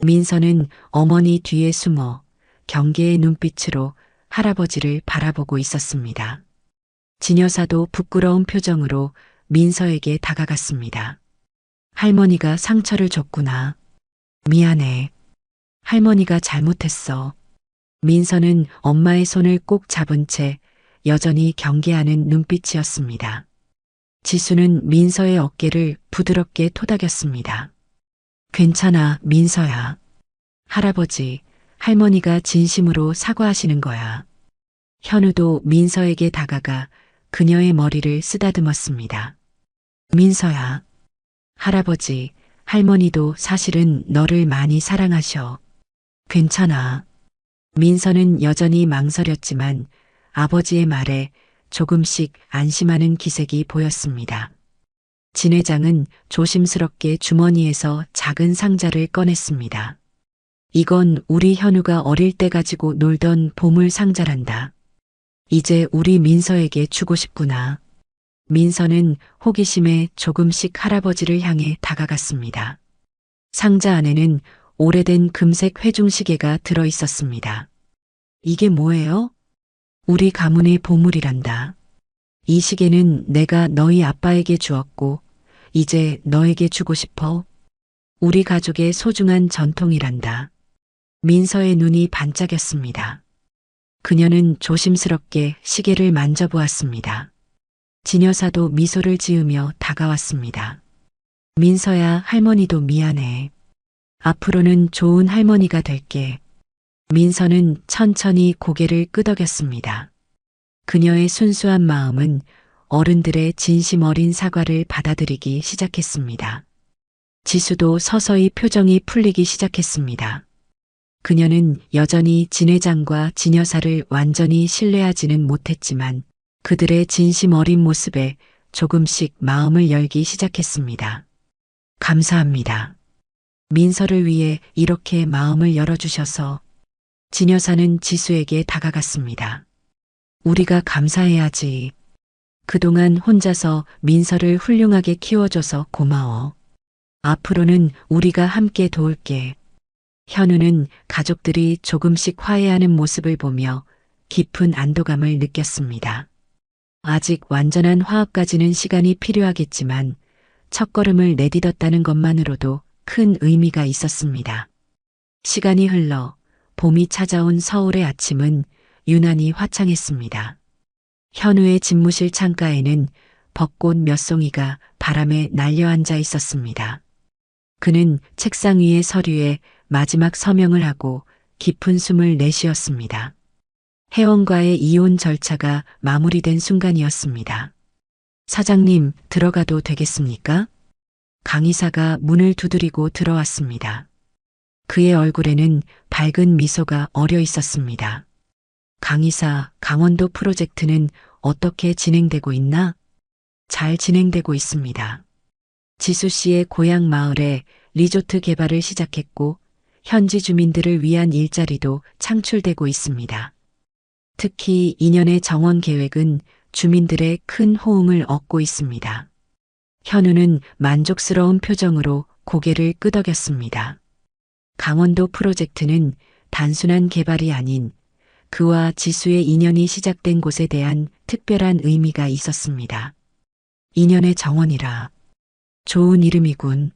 민서는 어머니 뒤에 숨어 경계의 눈빛으로 할아버지를 바라보고 있었습니다. 진 여사도 부끄러운 표정으로 민서에게 다가갔습니다. 할머니가 상처를 줬구나. 미안해. 할머니가 잘못했어. 민서는 엄마의 손을 꼭 잡은 채 여전히 경계하는 눈빛이었습니다. 지수는 민서의 어깨를 부드럽게 토닥였습니다. 괜찮아, 민서야. 할아버지, 할머니가 진심으로 사과하시는 거야. 현우도 민서에게 다가가 그녀의 머리를 쓰다듬었습니다. 민서야. 할아버지, 할머니도 사실은 너를 많이 사랑하셔. 괜찮아. 민서는 여전히 망설였지만 아버지의 말에 조금씩 안심하는 기색이 보였습니다. 진 회장은 조심스럽게 주머니에서 작은 상자를 꺼냈습니다. 이건 우리 현우가 어릴 때 가지고 놀던 보물 상자란다. 이제 우리 민서에게 주고 싶구나. 민서는 호기심에 조금씩 할아버지를 향해 다가갔습니다. 상자 안에는 오래된 금색 회중시계가 들어 있었습니다. 이게 뭐예요? 우리 가문의 보물이란다. 이 시계는 내가 너희 아빠에게 주었고 이제 너에게 주고 싶어. 우리 가족의 소중한 전통이란다. 민서의 눈이 반짝였습니다. 그녀는 조심스럽게 시계를 만져보았습니다. 진 여사도 미소를 지으며 다가왔습니다. 민서야, 할머니도 미안해. 앞으로는 좋은 할머니가 될게. 민서는 천천히 고개를 끄덕였습니다. 그녀의 순수한 마음은 어른들의 진심 어린 사과를 받아들이기 시작했습니다. 지수도 서서히 표정이 풀리기 시작했습니다. 그녀는 여전히 진 회장과 진 여사를 완전히 신뢰하지는 못했지만 그들의 진심 어린 모습에 조금씩 마음을 열기 시작했습니다. 감사합니다. 민서를 위해 이렇게 마음을 열어주셔서. 진 여사는 지수에게 다가갔습니다. 우리가 감사해야지. 그동안 혼자서 민서를 훌륭하게 키워줘서 고마워. 앞으로는 우리가 함께 도울게. 현우는 가족들이 조금씩 화해하는 모습을 보며 깊은 안도감을 느꼈습니다. 아직 완전한 화합까지는 시간이 필요하겠지만 첫걸음을 내딛었다는 것만으로도 큰 의미가 있었습니다. 시간이 흘러 봄이 찾아온 서울의 아침은 유난히 화창했습니다. 현우의 집무실 창가에는 벚꽃 몇 송이가 바람에 날려앉아 있었습니다. 그는 책상 위의 서류에 마지막 서명을 하고 깊은 숨을 내쉬었습니다. 회원과의 이혼 절차가 마무리된 순간이었습니다. 사장님, 들어가도 되겠습니까? 강이사가 문을 두드리고 들어왔습니다. 그의 얼굴에는 밝은 미소가 어려 있었습니다. 강이사, 강원도 프로젝트는 어떻게 진행되고 있나? 잘 진행되고 있습니다. 지수 씨의 고향 마을에 리조트 개발을 시작했고 현지 주민들을 위한 일자리도 창출되고 있습니다. 특히 2년의 정원 계획은 주민들의 큰 호응을 얻고 있습니다. 현우는 만족스러운 표정으로 고개를 끄덕였습니다. 강원도 프로젝트는 단순한 개발이 아닌 그와 지수의 인연이 시작된 곳에 대한 특별한 의미가 있었습니다. 인연의 정원이라. 좋은 이름이군.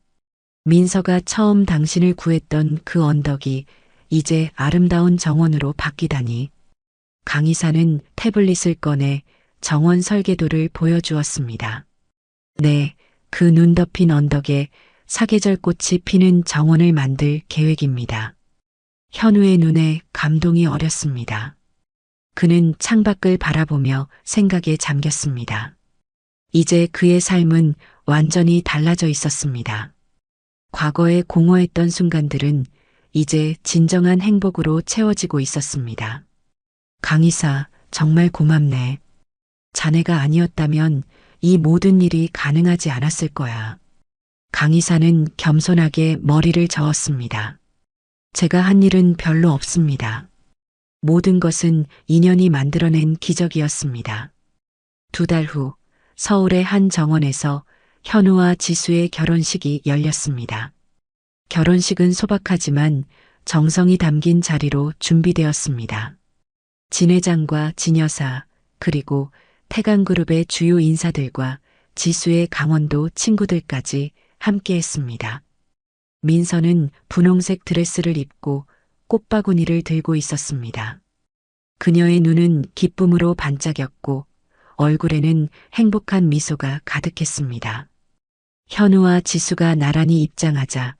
민서가 처음 당신을 구했던 그 언덕이 이제 아름다운 정원으로 바뀌다니. 강이사는 태블릿을 꺼내 정원 설계도를 보여주었습니다. 네, 그 눈 덮인 언덕에 사계절 꽃이 피는 정원을 만들 계획입니다. 현우의 눈에 감동이 어렸습니다. 그는 창밖을 바라보며 생각에 잠겼습니다. 이제 그의 삶은 완전히 달라져 있었습니다. 과거에 공허했던 순간들은 이제 진정한 행복으로 채워지고 있었습니다. 강이사, 정말 고맙네. 자네가 아니었다면 이 모든 일이 가능하지 않았을 거야. 강이사는 겸손하게 머리를 저었습니다. 제가 한 일은 별로 없습니다. 모든 것은 인연이 만들어낸 기적이었습니다. 2달 후 서울의 한 정원에서 현우와 지수의 결혼식이 열렸습니다. 결혼식은 소박하지만 정성이 담긴 자리로 준비되었습니다. 진 회장과 진 여사 그리고 태강그룹의 주요 인사들과 지수의 강원도 친구들까지 함께했습니다. 민서는 분홍색 드레스를 입고 꽃바구니를 들고 있었습니다. 그녀의 눈은 기쁨으로 반짝였고 얼굴에는 행복한 미소가 가득했습니다. 현우와 지수가 나란히 입장하자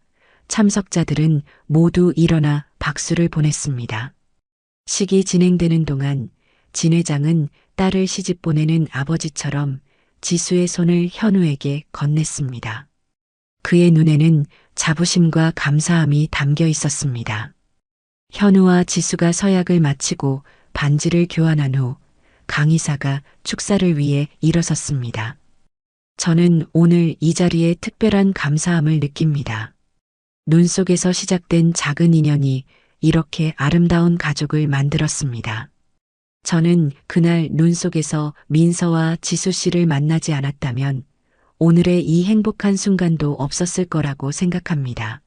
참석자들은 모두 일어나 박수를 보냈습니다. 식이 진행되는 동안 진 회장은 딸을 시집 보내는 아버지처럼 지수의 손을 현우에게 건넸습니다. 그의 눈에는 자부심과 감사함이 담겨 있었습니다. 현우와 지수가 서약을 마치고 반지를 교환한 후 강 이사가 축사를 위해 일어섰습니다. 저는 오늘 이 자리에 특별한 감사함을 느낍니다. 눈 속에서 시작된 작은 인연이 이렇게 아름다운 가족을 만들었습니다. 저는 그날 눈 속에서 민서와 지수 씨를 만나지 않았다면 오늘의 이 행복한 순간도 없었을 거라고 생각합니다.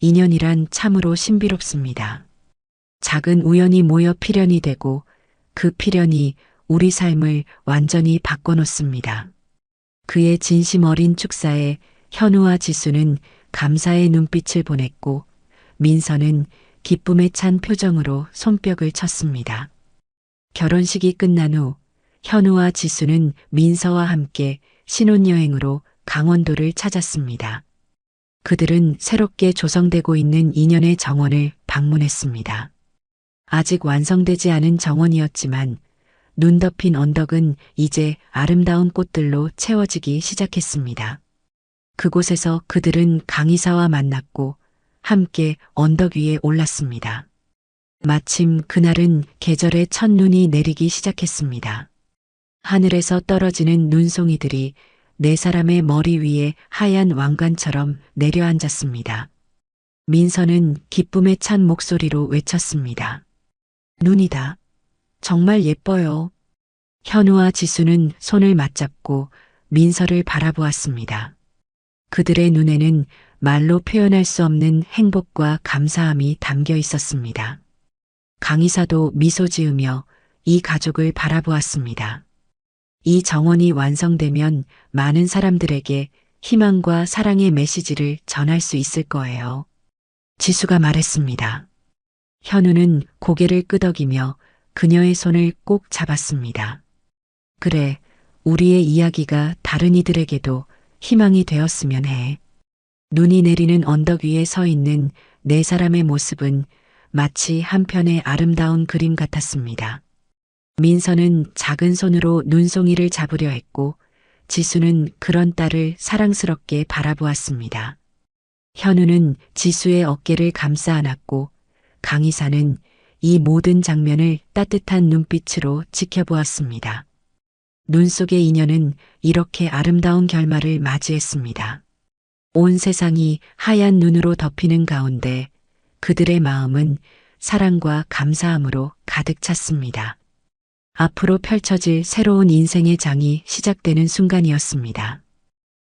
인연이란 참으로 신비롭습니다. 작은 우연이 모여 필연이 되고 그 필연이 우리 삶을 완전히 바꿔놓습니다. 그의 진심 어린 축사에 현우와 지수는 감사의 눈빛을 보냈고 민서는 기쁨에 찬 표정으로 손뼉을 쳤습니다. 결혼식이 끝난 후 현우와 지수는 민서와 함께 신혼여행으로 강원도를 찾았습니다. 그들은 새롭게 조성되고 있는 인연의 정원을 방문했습니다. 아직 완성되지 않은 정원이었지만 눈 덮인 언덕은 이제 아름다운 꽃들로 채워지기 시작했습니다. 그곳에서 그들은 강이사와 만났고 함께 언덕 위에 올랐습니다. 마침 그날은 계절의 첫눈이 내리기 시작했습니다. 하늘에서 떨어지는 눈송이들이 네 사람의 머리 위에 하얀 왕관처럼 내려앉았습니다. 민서는 기쁨에 찬 목소리로 외쳤습니다. 눈이다. 정말 예뻐요. 현우와 지수는 손을 맞잡고 민서를 바라보았습니다. 그들의 눈에는 말로 표현할 수 없는 행복과 감사함이 담겨 있었습니다. 강이사도 미소 지으며 이 가족을 바라보았습니다. 이 정원이 완성되면 많은 사람들에게 희망과 사랑의 메시지를 전할 수 있을 거예요. 지수가 말했습니다. 현우는 고개를 끄덕이며 그녀의 손을 꼭 잡았습니다. 그래, 우리의 이야기가 다른 이들에게도 희망이 되었으면 해. 눈이 내리는 언덕 위에 서 있는 네 사람의 모습은 마치 한 편의 아름다운 그림 같았습니다. 민서는 작은 손으로 눈송이를 잡으려 했고 지수는 그런 딸을 사랑스럽게 바라보았습니다. 현우는 지수의 어깨를 감싸 안았고 강이사는 이 모든 장면을 따뜻한 눈빛으로 지켜보았습니다. 눈 속의 인연은 이렇게 아름다운 결말을 맞이했습니다. 온 세상이 하얀 눈으로 덮이는 가운데 그들의 마음은 사랑과 감사함으로 가득 찼습니다. 앞으로 펼쳐질 새로운 인생의 장이 시작되는 순간이었습니다.